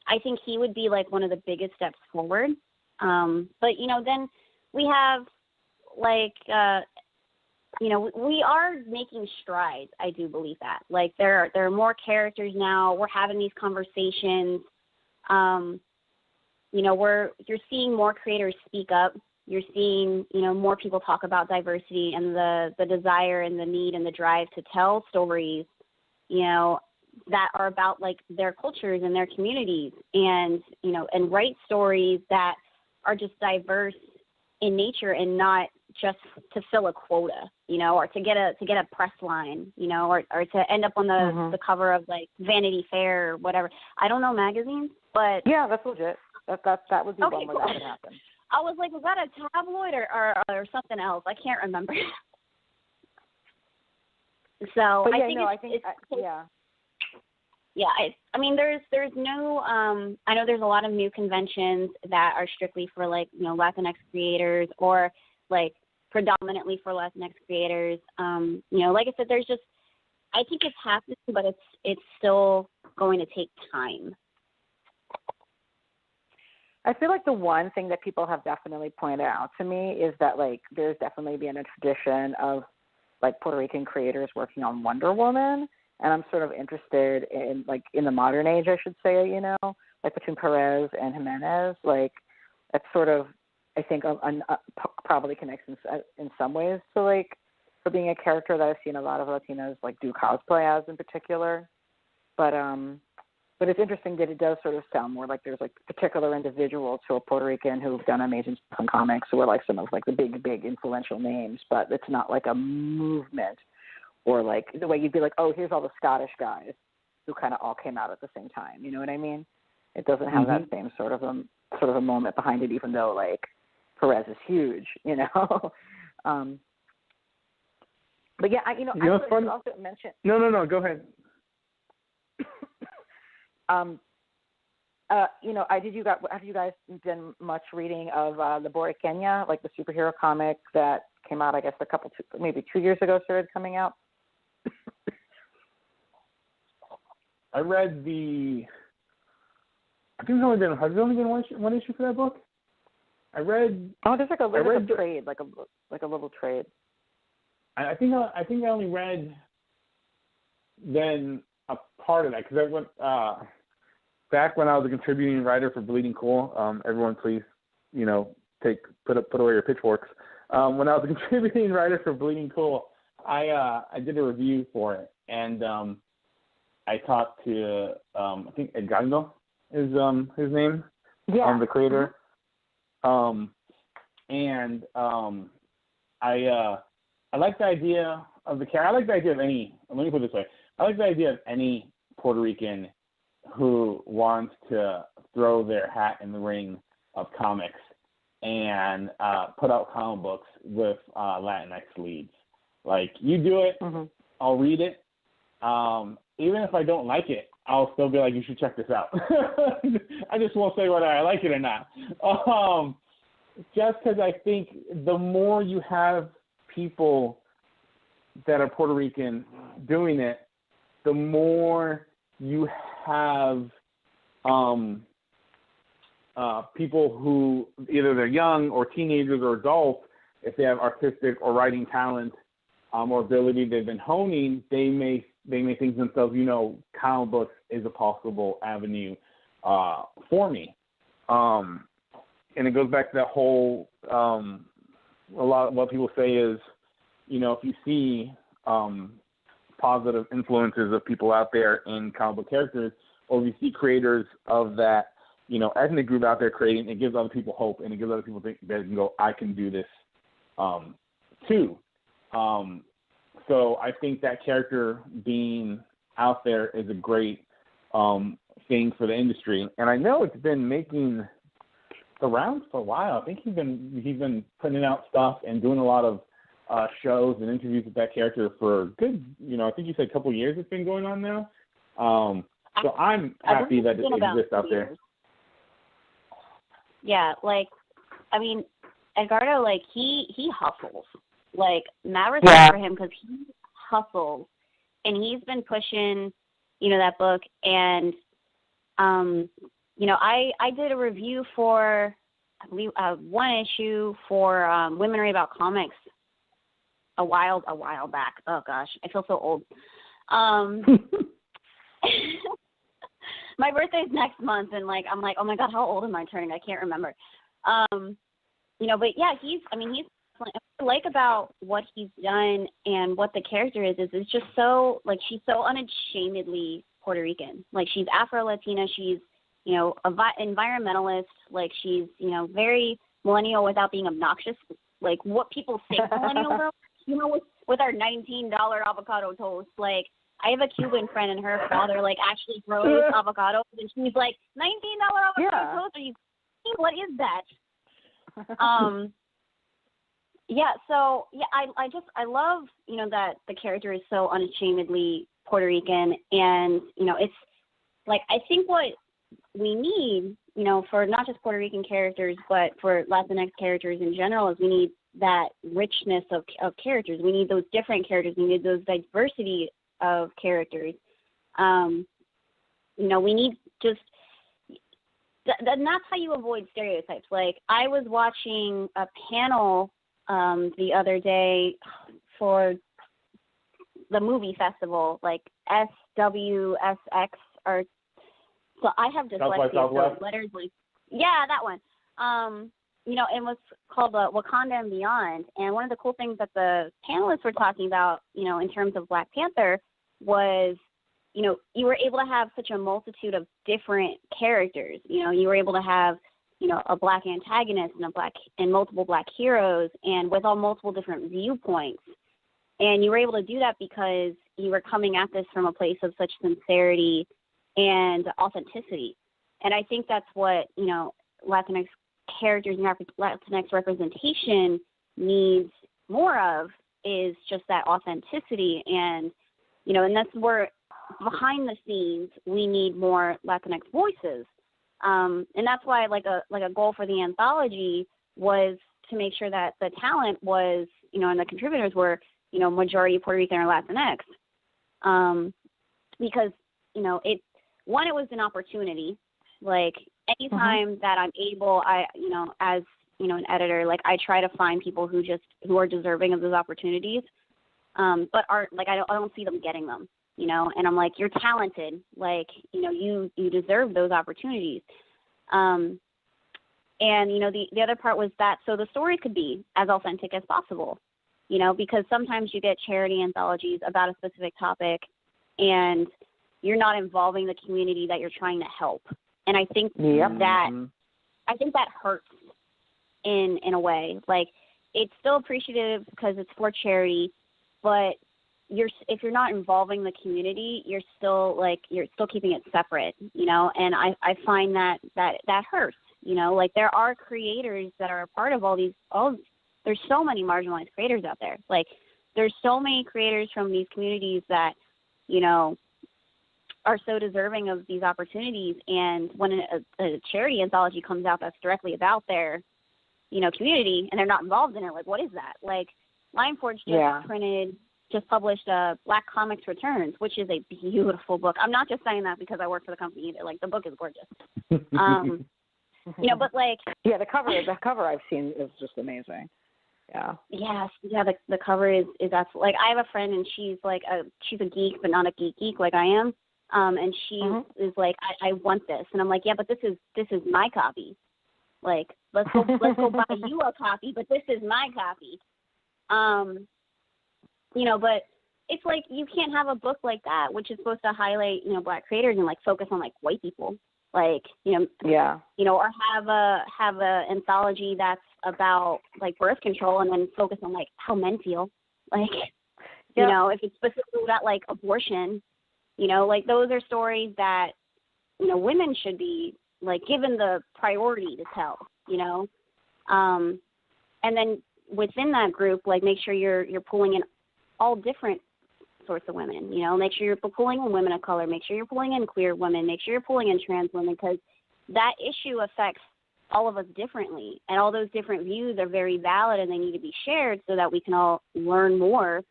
Speaker 4: I think he would be, like, one of the biggest steps forward. But, you know, then we have, like, you know, we are making strides. I do believe that. Like, there are more characters now. We're having these conversations. You know, you're seeing more creators speak up. You're seeing, you know, more people talk about diversity and the desire and the need and the drive to tell stories, you know, that are about, like, their cultures and their communities, and, you know, and write stories that are just diverse in nature and not just to fill a quota, you know, or to get a press line, you know, or to end up on the cover of, like, Vanity Fair or whatever. I don't know magazines, but yeah, that's legit. That would be one where that could happen. I was like, was that a tabloid or something else? I can't remember. So but I think I mean, there's no, I know there's a lot of new conventions that are strictly for, like, you know, Latinx creators or, like, predominantly for Latinx creators. You know, like I said, I think it's happening, but it's still going to take time. I feel like the one thing that people have definitely pointed out to me is that, like, there's definitely been a tradition of, like, Puerto Rican creators working on Wonder Woman. And I'm sort of interested in, like, in the modern age, I should say, you know, like, between Perez and Jimenez. Like, it's sort of, I think, probably connects in some ways to, like, for being a character that I've seen a lot of Latinas, like, do cosplay as in particular. But it's interesting that it does sort of sound more like there's, like, particular individuals who are Puerto Rican who've done amazing stuff in comics who are, like, some of, like, the big influential names, but it's not like a movement. Or, like, the way you'd be like, oh, here's all the Scottish guys who kind of all came out at the same time. You know what I mean? It doesn't have that same sort of a moment behind it, even though, like, Perez is huge, you know? But, yeah, I would also mention.
Speaker 3: No, go ahead.
Speaker 2: have you guys done much reading of the Puerto Rican, like the superhero comic that came out, I guess, maybe 2 years ago, started coming out?
Speaker 3: I read I think there's only been one issue for that book.
Speaker 2: There's like a trade, like a little trade.
Speaker 3: I think I only read then a part of that, because I went back when I was a contributing writer for Bleeding Cool. Everyone, please, put away your pitchforks. When I was a contributing writer for Bleeding Cool, I did a review for it, and I talked to I think Edgardo is his name, the creator, and I like the idea of the character. I like the idea of any. Let me put it this way: I like the idea of any Puerto Rican who wants to throw their hat in the ring of comics and put out comic books with Latinx leads. Like, you do it, I'll read it. Even if I don't like it, I'll still be like, you should check this out. I just won't say whether I like it or not. Just because I think the more you have people that are Puerto Rican doing it, the more you have people who either they're young or teenagers or adults, if they have artistic or writing talent or ability they've been honing, they may think to themselves, comic books is a possible avenue for me. And it goes back to that whole, a lot of what people say is, if you see positive influences of people out there in comic book characters, or if you see creators of that, ethnic group out there creating, it gives other people hope, and it gives other people think that they can go, I can do this too. So I think that character being out there is a great thing for the industry. And I know it's been making the rounds for a while. I think he's been putting out stuff and doing a lot of shows and interviews with that character for a good, I think you said a couple of years it's been going on now. So I'm happy that it exists out there.
Speaker 4: Yeah, Edgardo, he hustles. Mad respect for him, because he hustles, and he's been pushing, that book. And, I did a review for, I believe, one issue for Women Read About Comics a while back. Oh gosh, I feel so old. My birthday's next month, and I'm like, oh my god, how old am I turning? I can't remember. But yeah, he's what I like about what he's done and what the character is it's just so, she's so unashamedly Puerto Rican. She's Afro-Latina, she's, environmentalist, she's, very millennial without being obnoxious. What people say millennials are, with our $19 avocado toast. I have a Cuban friend, and her father, actually grows avocados, and she's like, $19 avocado toast? Are you kidding? What is that? I love, that the character is so unashamedly Puerto Rican, and, it's, I think what we need, for not just Puerto Rican characters, but for Latinx characters in general, is we need that richness of characters. We need those different characters. We need those diversity of characters. We need just, and that's how you avoid stereotypes. I was watching a panel the other day for the movie festival, SWSX, or so I have dyslexia, so letters that one. It was called Wakanda and Beyond, and one of the cool things that the panelists were talking about, in terms of Black Panther, was, you were able to have such a multitude of different characters. You were able to have, a Black antagonist and multiple Black heroes, and with all multiple different viewpoints. And you were able to do that because you were coming at this from a place of such sincerity and authenticity. And I think that's what, Latinx characters and Latinx representation needs more of, is just that authenticity. And, and that's where behind the scenes we need more Latinx voices. And that's why like a goal for the anthology was to make sure that the talent was, and the contributors were, majority Puerto Rican or Latinx. Because, it was an opportunity. Like anytime that I'm able, as, an editor, like I try to find people who are deserving of those opportunities, but aren't, like, I don't see them getting them, and I'm like, you're talented. Like, you deserve those opportunities. And, the other part was that so the story could be as authentic as possible, because sometimes you get charity anthologies about a specific topic and you're not involving the community that you're trying to help. And I think that hurts in a way. Like, it's still appreciative because it's for charity, but if you're not involving the community, you're still keeping it separate, and I find that hurts, like there are creators that are a part of there's so many marginalized creators out there. Like there's so many creators from these communities that, are so deserving of these opportunities. And when a charity anthology comes out that's directly about their, community and they're not involved in it, like what is that? Like Lionforge just published Black Comics Returns, which is a beautiful book. I'm not just saying that because I work for the company either. Like the book is gorgeous. But like
Speaker 2: the cover I've seen is just amazing. Yeah.
Speaker 4: Yes. Yeah. The cover is absolutely, like I have a friend and she's like she's a geek but not a geek like I am. And she is like, I want this, and I'm like, yeah, but this is my copy. Like let's go buy you a copy, but this is my copy. But it's like you can't have a book like that, which is supposed to highlight, Black creators and like focus on like white people, like, or have a anthology that's about like birth control and then focus on like how men feel, like, if it's specifically about like abortion, like those are stories that, women should be like given the priority to tell, and then within that group, like make sure you're pulling in all different sorts of women, make sure you're pulling in women of color, make sure you're pulling in queer women, make sure you're pulling in trans women, because that issue affects all of us differently. And all those different views are very valid and they need to be shared so that we can all learn more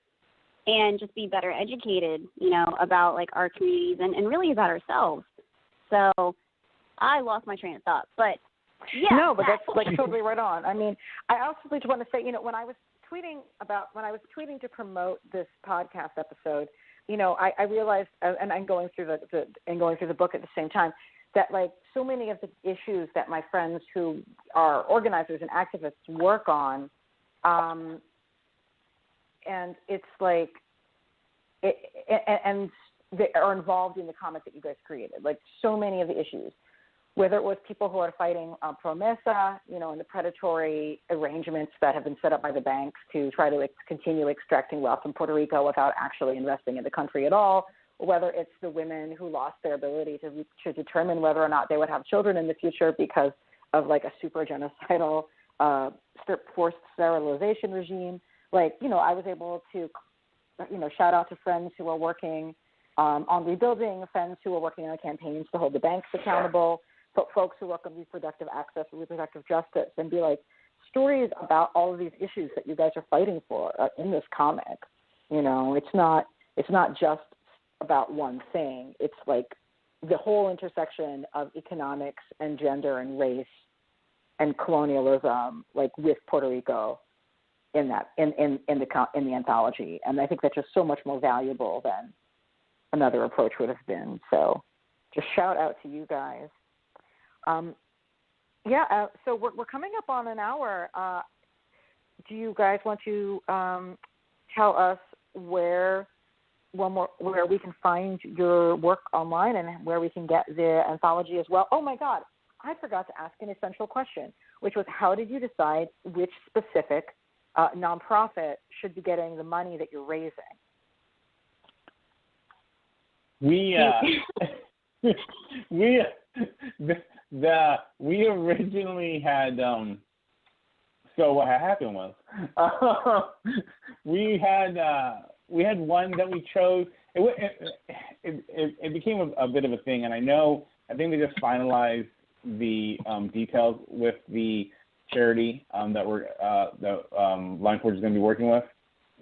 Speaker 4: and just be better educated, about like our communities and really about ourselves. So I lost my train of thought, but yeah.
Speaker 2: No, but that's like totally right on. I mean, I also just want to say, when I was tweeting to promote this podcast episode, I realized, and I'm going through the book at the same time, that like so many of the issues that my friends who are organizers and activists work on, and it's like, and they are involved in the comic that you guys created. Like so many of the issues, whether it was people who are fighting promesa, and the predatory arrangements that have been set up by the banks to try to continue extracting wealth from Puerto Rico without actually investing in the country at all, or whether it's the women who lost their ability to determine whether or not they would have children in the future because of like a super genocidal forced sterilization regime. Like, I was able to, shout out to friends who are working on rebuilding, friends who are working on campaigns to hold the banks accountable, folks who work on reproductive access and reproductive justice, and be like, stories about all of these issues that you guys are fighting for in this comic. It's not just about one thing. It's like the whole intersection of economics and gender and race and colonialism, like with Puerto Rico in the anthology. And I think that's just so much more valuable than another approach would have been. So just shout out to you guys. So we're coming up on an hour. Do you guys want to tell us where we can find your work online and where we can get the anthology as well? Oh my God, I forgot to ask an essential question, which was, how did you decide which specific nonprofit should be getting the money that you're raising?
Speaker 3: We originally had so what happened was we had one that we chose. It became a bit of a thing, and I think they just finalized the details with the charity that Line Forge is going to be working with.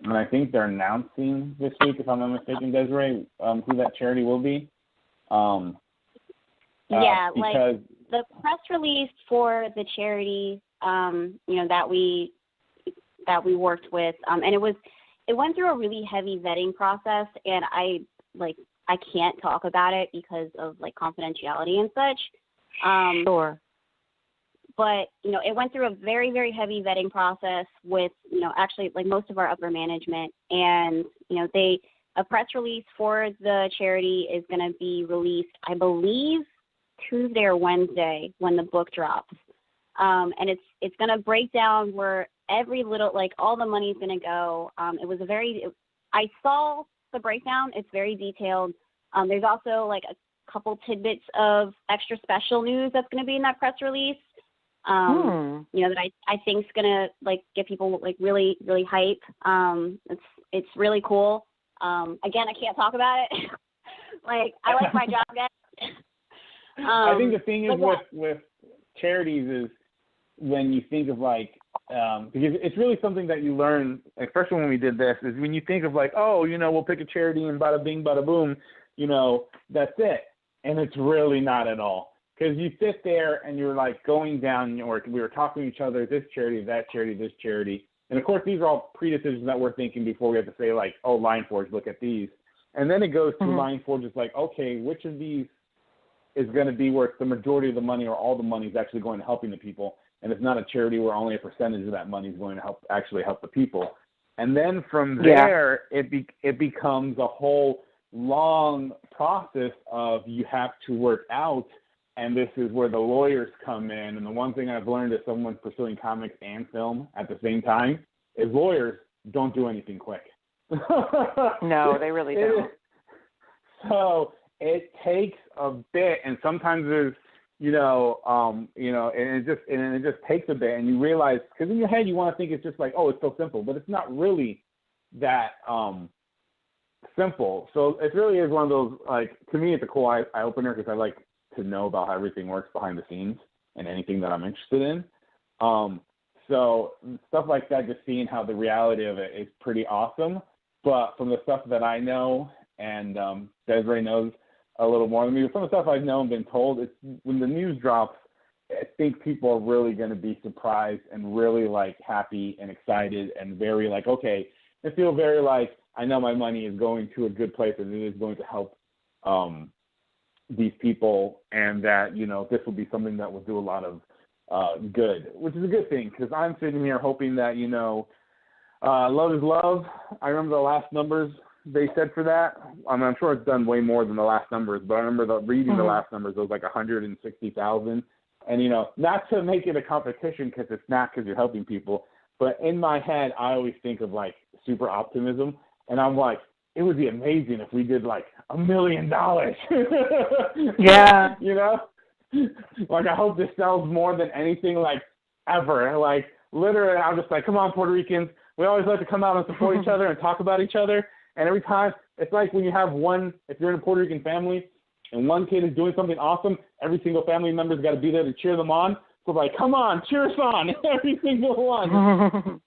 Speaker 3: And I think they're announcing this week, if I'm not mistaken, Desiree, who that charity will be.
Speaker 4: Yeah,
Speaker 3: because
Speaker 4: like the press release for the charity, that we worked with, and it went through a really heavy vetting process, and I can't talk about it because of like confidentiality and such.
Speaker 2: Sure.
Speaker 4: But, it went through a very, very heavy vetting process with, actually like most of our upper management. And, a press release for the charity is going to be released, I believe, Tuesday or Wednesday when the book drops. And it's going to break down where every little, like all the money is going to go. I saw the breakdown. It's very detailed. There's also like a couple tidbits of extra special news that's going to be in that press release. That I think is gonna like get people like really, really hype. It's really cool. Again, I can't talk about it. Like I like my job, guys.
Speaker 3: I think the thing is with charities is when you think of like because it's really something that you learn, especially when we did this, is when you think of like, we'll pick a charity and bada bing, bada boom, that's it, and it's really not at all. Because you sit there and you're like going down, or we were talking to each other, this charity, that charity, this charity. And of course, these are all pre-decisions that we're thinking before we have to say like, Line Forge, look at these. And then it goes to Line Forge, it's like, okay, which of these is going to be where the majority of the money or all the money is actually going to helping the people. And it's not a charity where only a percentage of that money is going to help the people. And then from there, it becomes a whole long process of you have to work out. And this is where the lawyers come in. And the one thing I've learned as someone pursuing comics and film at the same time is lawyers don't do anything quick.
Speaker 2: No, they really don't.
Speaker 3: So it takes a bit, and sometimes there's, and it just takes a bit, and you realize, because in your head you want to think it's just like, it's so simple, but it's not really that simple. So it really is one of those, like, to me it's a cool eye opener because I like to know about how everything works behind the scenes and anything that I'm interested in. So stuff like that, just seeing how the reality of it is pretty awesome. But from the stuff that I know, and Desiree knows a little more than me, from the stuff I've known and been told, it's when the news drops, I think people are really going to be surprised and really like happy and excited and very like, okay, I feel very like I know my money is going to a good place and it is going to help these people, and that, this will be something that will do a lot of good, which is a good thing, because I'm sitting here hoping that, love is love. I remember the last numbers they said for that. I'm sure it's done way more than the last numbers, but I remember reading the last numbers, it was like 160,000. And, not to make it a competition, because it's not, because you're helping people, but in my head, I always think of like super optimism, and I'm like, it would be amazing if we did like $1 million.
Speaker 2: Yeah.
Speaker 3: Like I hope this sells more than anything like ever. Like literally, I'm just like, come on, Puerto Ricans. We always like to come out and support each other and talk about each other. And every time, it's like when you have if you're in a Puerto Rican family and one kid is doing something awesome, every single family member's got to be there to cheer them on. So like, come on, cheer us on, every single one.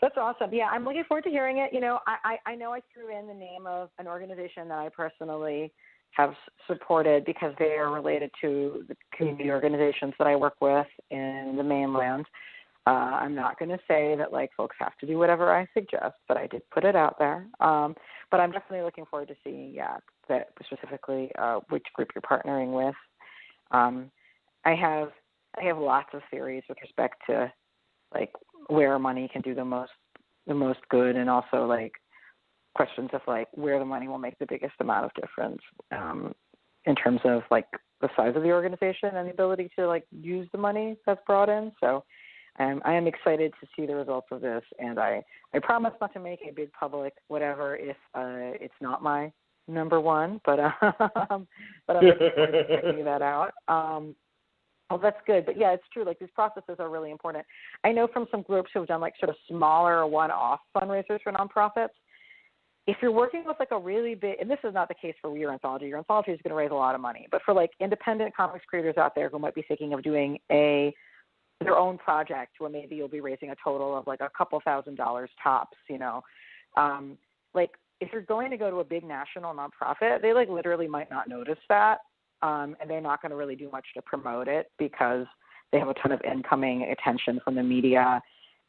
Speaker 2: That's awesome. Yeah, I'm looking forward to hearing it. I know I threw in the name of an organization that I personally have supported because they are related to the community organizations that I work with in the mainland. I'm not going to say that like folks have to do whatever I suggest, but I did put it out there. But I'm definitely looking forward to seeing, that specifically which group you're partnering with. I have lots of theories with respect to like where money can do the most good, and also like questions of like where the money will make the biggest amount of difference in terms of like the size of the organization and the ability to like use the money that's brought in. So I am excited to see the results of this, and I promise not to make a big public whatever if it's not my number one, but I'm looking forward to checking that out. Oh, that's good. But yeah, it's true. Like these processes are really important. I know from some groups who have done like sort of smaller one-off fundraisers for nonprofits, if you're working with like a really big, and this is not the case for your anthology is going to raise a lot of money, but for like independent comics creators out there who might be thinking of doing their own project where maybe you'll be raising a total of like a couple $1,000s tops, like if you're going to go to a big national nonprofit, they like literally might not notice that. And they're not going to really do much to promote it because they have a ton of incoming attention from the media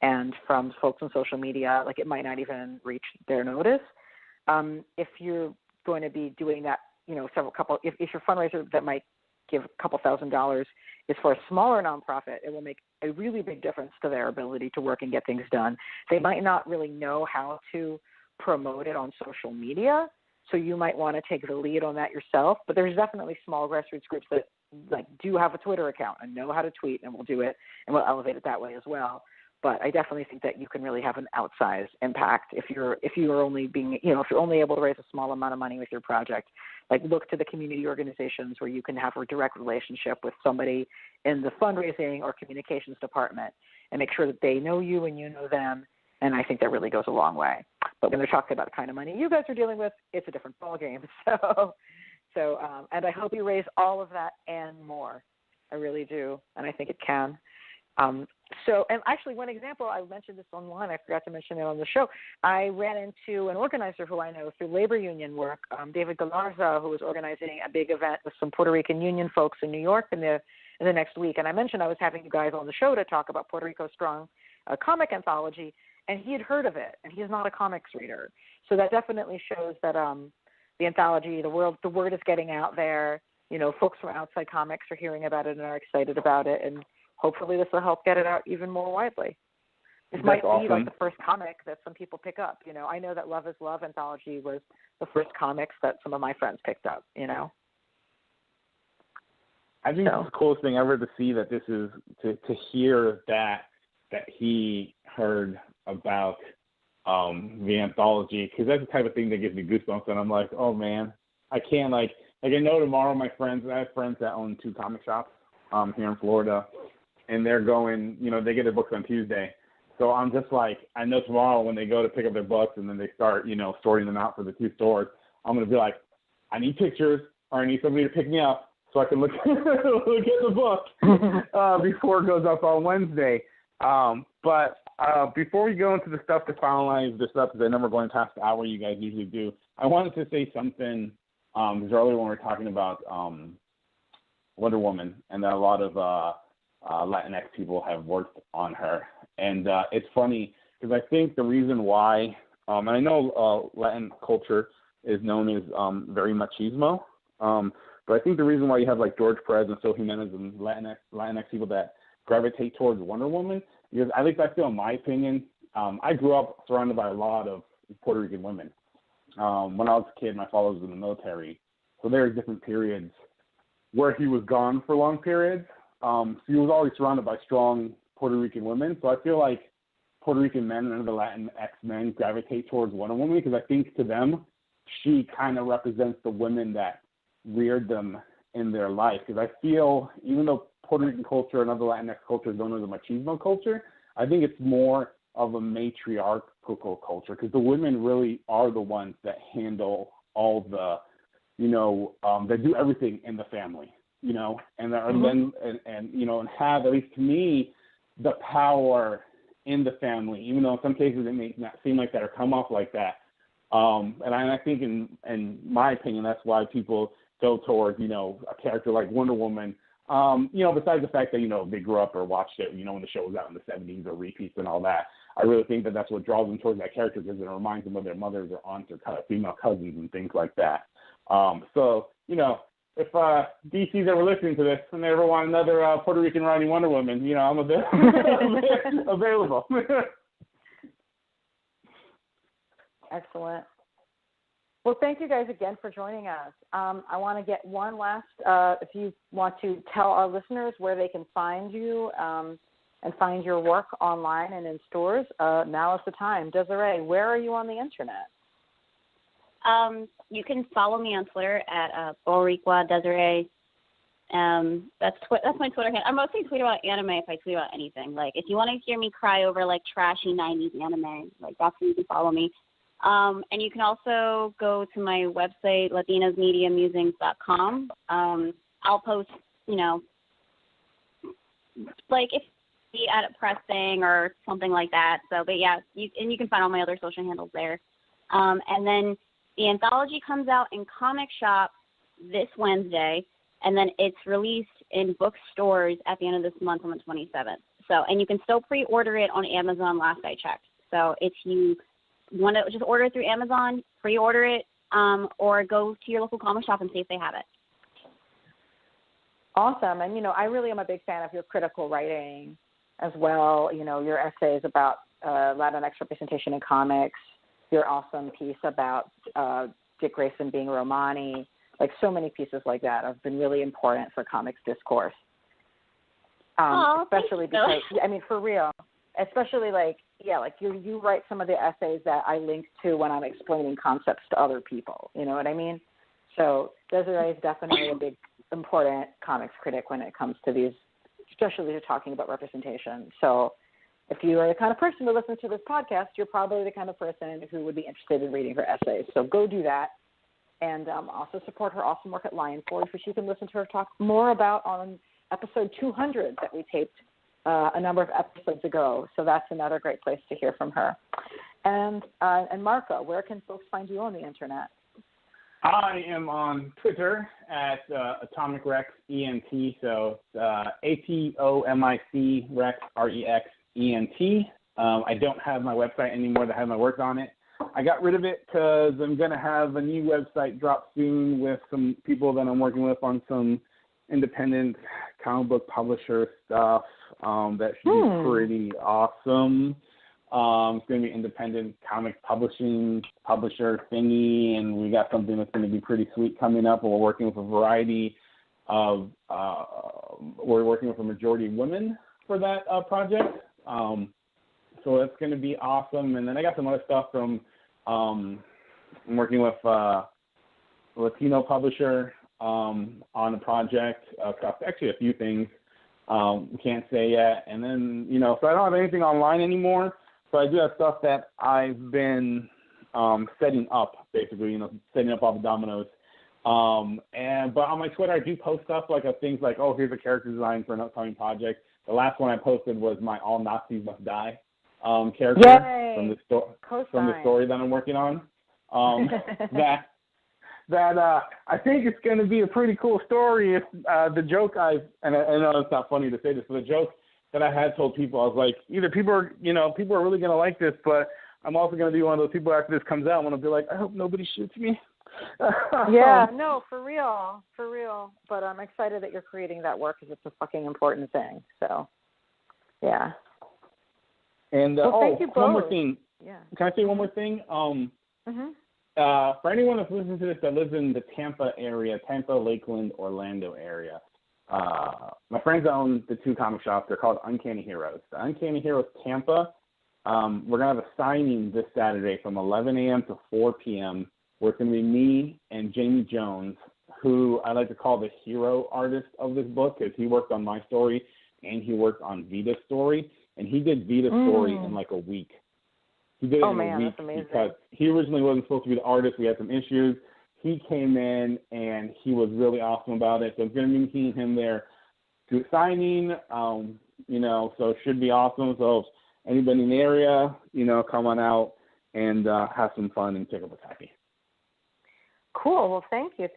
Speaker 2: and from folks on social media. Like it might not even reach their notice. If you're going to be doing that, if your fundraiser that might give a couple $1,000s is for a smaller nonprofit, it will make a really big difference to their ability to work and get things done. They might not really know how to promote it on social media, so you might want to take the lead on that yourself. But there's definitely small grassroots groups that like do have a Twitter account and know how to tweet and will do it and will elevate it that way as well. But I definitely think that you can really have an outsized impact if you're only if you're only able to raise a small amount of money with your project. Like look to the community organizations where you can have a direct relationship with somebody in the fundraising or communications department and make sure that they know you and you know them. And I think that really goes a long way. But when they're talking about the kind of money you guys are dealing with, it's a different ballgame. So, and I hope you raise all of that and more. I really do, and I think it can. And actually, one example, I mentioned this online. I forgot to mention it on the show. I ran into an organizer who I know through labor union work, David Galarza, who was organizing a big event with some Puerto Rican union folks in New York in the next week. And I mentioned I was having you guys on the show to talk about Puerto Rico Strong, a comic anthology, and he had heard of it, and he's not a comics reader. So that definitely shows that the anthology, the word is getting out there. Folks from outside comics are hearing about it and are excited about it, and hopefully this will help get it out even more widely. This might be like the first comic that some people pick up. I know that Love is Love anthology was the first comics that some of my friends picked up,
Speaker 3: I think it's the coolest thing ever to see that this is, to hear that he heard about the anthology, because that's the type of thing that gives me goosebumps, and I'm like, oh man, I can't I know tomorrow I have friends that own 2 comic shops here in Florida, and they're going, they get their books on Tuesday. So I'm just like, I know tomorrow when they go to pick up their books and then they start, sorting them out for the 2 stores, I'm going to be like, I need pictures, or I need somebody to pick me up so I can look at the book before it goes up on Wednesday. But before we go into the stuff to finalize this up, because I know we're going past the hour you guys usually do, I wanted to say something, because earlier when we were talking about Wonder Woman, and that a lot of Latinx people have worked on her. And it's funny, because I think the reason why, and I know Latin culture is known as very machismo, but I think the reason why you have like George Perez and Sol Jimenez and Latinx people that gravitate towards Wonder Woman, because at least I feel, in my opinion, I grew up surrounded by a lot of Puerto Rican women. When I was a kid, my father was in the military, so there's different periods where he was gone for long periods. So he was always surrounded by strong Puerto Rican women. So I feel like Puerto Rican men and the Latinx men gravitate towards Wonder Woman, because I think to them, she kind of represents the women that reared them in their life. Because I feel, even though Puerto Rican culture and other Latinx cultures don't know the machismo culture, I think it's more of a matriarchal culture, because the women really are the ones that handle all the, that do everything in the family, and then and have, at least to me, the power in the family, even though in some cases it may not seem like that or come off like that. And I think in my opinion, that's why people go towards, a character like Wonder Woman, besides the fact that, they grew up or watched it, when the show was out in the 70s or repeats and all that. I really think that that's what draws them towards that character, because it reminds them of their mothers or aunts or female cousins and things like that. So, if DC's ever listening to this and they ever want another Puerto Rican writing Wonder Woman, I'm available.
Speaker 2: Excellent. Well, thank you guys again for joining us. I want to get one last, if you want to tell our listeners where they can find you and find your work online and in stores, now is the time. Desiree, where are you on the internet?
Speaker 4: You can follow me on Twitter at Puerto Rico Desiree. That's my Twitter handle. I mostly tweet about anime if I tweet about anything. Like, if you want to hear me cry over, like, trashy 90s anime, like, that's where you can follow me. And you can also go to my website, latinasmediamusings.com. I'll post, like if you at a pressing or something like that. So, but yeah, you can find all my other social handles there. And then the anthology comes out in comic shops this Wednesday, and then it's released in bookstores at the end of this month on the 27th. So, and you can still pre-order it on Amazon last I checked. So if you want to just order it through Amazon, pre-order it, or go to your local comic shop and see if they have it.
Speaker 2: Awesome. And, I really am a big fan of your critical writing as well. Your essays about Latinx representation in comics, your awesome piece about Dick Grayson being Romani, like so many pieces like that have been really important for comics discourse. Especially because, for real, especially you write some of the essays that I link to when I'm explaining concepts to other people. You know what I mean? So Desiree is definitely a big, important comics critic when it comes to these, especially if you're talking about representation. So if you are the kind of person who listens to this podcast, you're probably the kind of person who would be interested in reading her essays. So go do that. And also support her awesome work at Lion Forge, which you can listen to her talk more about on episode 200 that we taped a number of episodes ago. So that's another great place to hear from her. And Marco, where can folks find you on the internet?
Speaker 3: I am on Twitter at Atomic Rex ENT, so ATOMIC Rex REXENT. I don't have my website anymore that had my work on it. I got rid of it because I'm going to have a new website drop soon with some people that I'm working with on some independent comic book publisher stuff that should be pretty awesome. It's going to be independent comic publisher thingy, and we got something that's going to be pretty sweet coming up. We're working with a variety of, we're working with a majority of women for that project. So that's going to be awesome. And then I got some other stuff from, I'm working with a Latino publisher on a project, actually a few things we can't say yet. And then, so I don't have anything online anymore, so I do have stuff that I've been setting up, basically, setting up all the dominoes. But on my Twitter, I do post stuff like things like, oh, here's a character design for an upcoming project. The last one I posted was my All Nazis Must Die character from the story that I'm working on. That I think it's going to be a pretty cool story. If the joke I know it's not funny to say this, but the joke that I had told people, I was like, either people are really going to like this, but I'm also going to be one of those people after this comes out, I'm going to be like, I hope nobody shoots me.
Speaker 2: Yeah, no, for real. But I'm excited that you're creating that work because it's a fucking important thing. So, yeah.
Speaker 3: And
Speaker 2: thank you both.
Speaker 3: One more thing.
Speaker 2: Yeah.
Speaker 3: Can I say one more thing? For anyone that's listening to this that lives in the Tampa area, Tampa, Lakeland, Orlando area, my friends own the two comic shops. They're called Uncanny Heroes. The Uncanny Heroes Tampa, we're going to have a signing this Saturday from 11 a.m. to 4 p.m. where it's going to be me and Jamie Jones, who I like to call the hero artist of this book because he worked on my story and he worked on Vita's story. And he did Vita's story in like a week. He did it in a week
Speaker 2: that's amazing.
Speaker 3: because he originally wasn't supposed to be the artist. We had some issues. He came in and he was really awesome about it. So it's going to be me and him there to a signing, so it should be awesome. So if anybody in the area, come on out and have some fun and pick up a tacky.
Speaker 2: Cool. Well, thank you.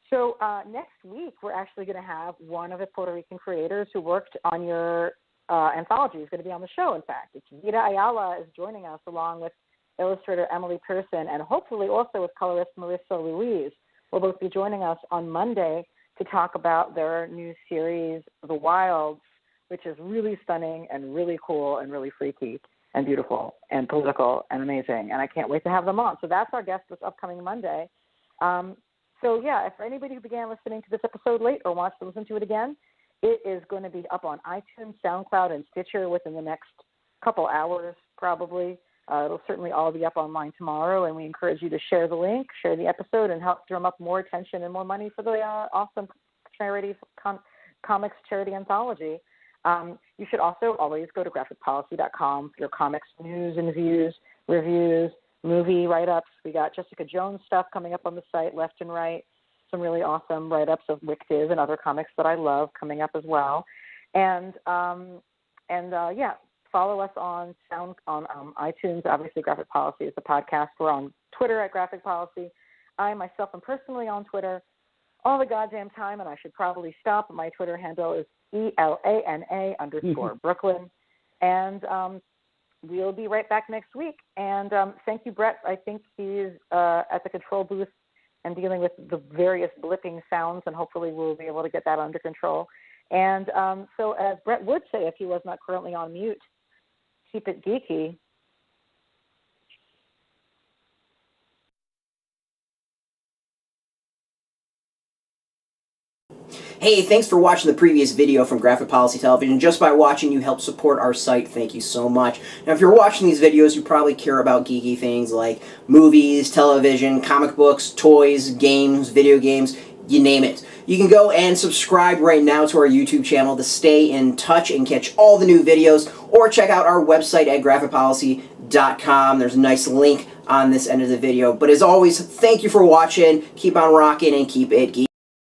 Speaker 2: So next week, we're actually going to have one of the Puerto Rican creators who worked on your anthology is going to be on the show, in fact. It's Vida Ayala is joining us along with illustrator Emily Pearson and hopefully also with colorist Marissa Ruiz. Will both be joining us on Monday to talk about their new series, The Wilds, which is really stunning and really cool and really freaky and beautiful and political and amazing. And I can't wait to have them on. So that's our guest this upcoming Monday. So, yeah, if anybody who began listening to this episode late or wants to listen to it again, it is going to be up on iTunes, SoundCloud, and Stitcher within the next couple hours, probably. It'll certainly all be up online tomorrow, and we encourage you to share the link, share the episode, and help drum up more attention and more money for the awesome charity comics charity anthology. You should also always go to graphicpolicy.com for your comics news and views, reviews, movie write-ups. We got Jessica Jones stuff coming up on the site left and right. Some really awesome write-ups of Wick Div and other comics that I love coming up as well. And yeah, follow us on iTunes. Obviously, Graphic Policy is the podcast. We're on Twitter at Graphic Policy. I myself am personally on Twitter all the goddamn time, and I should probably stop. My Twitter handle is ELANA_Brooklyn. And we'll be right back next week. And thank you, Brett. I think he's at the control booth and dealing with the various blipping sounds, and hopefully we'll be able to get that under control. And so as Brett would say if he was not currently on mute, keep it geeky.
Speaker 5: Hey, thanks for watching the previous video from Graphic Policy Television. Just by watching, you help support our site. Thank you so much. Now, if you're watching these videos, you probably care about geeky things like movies, television, comic books, toys, games, video games, you name it. You can go and subscribe right now to our YouTube channel to stay in touch and catch all the new videos, or check out our website at graphicpolicy.com. There's a nice link on this end of the video. But as always, thank you for watching. Keep on rocking and keep it geeky.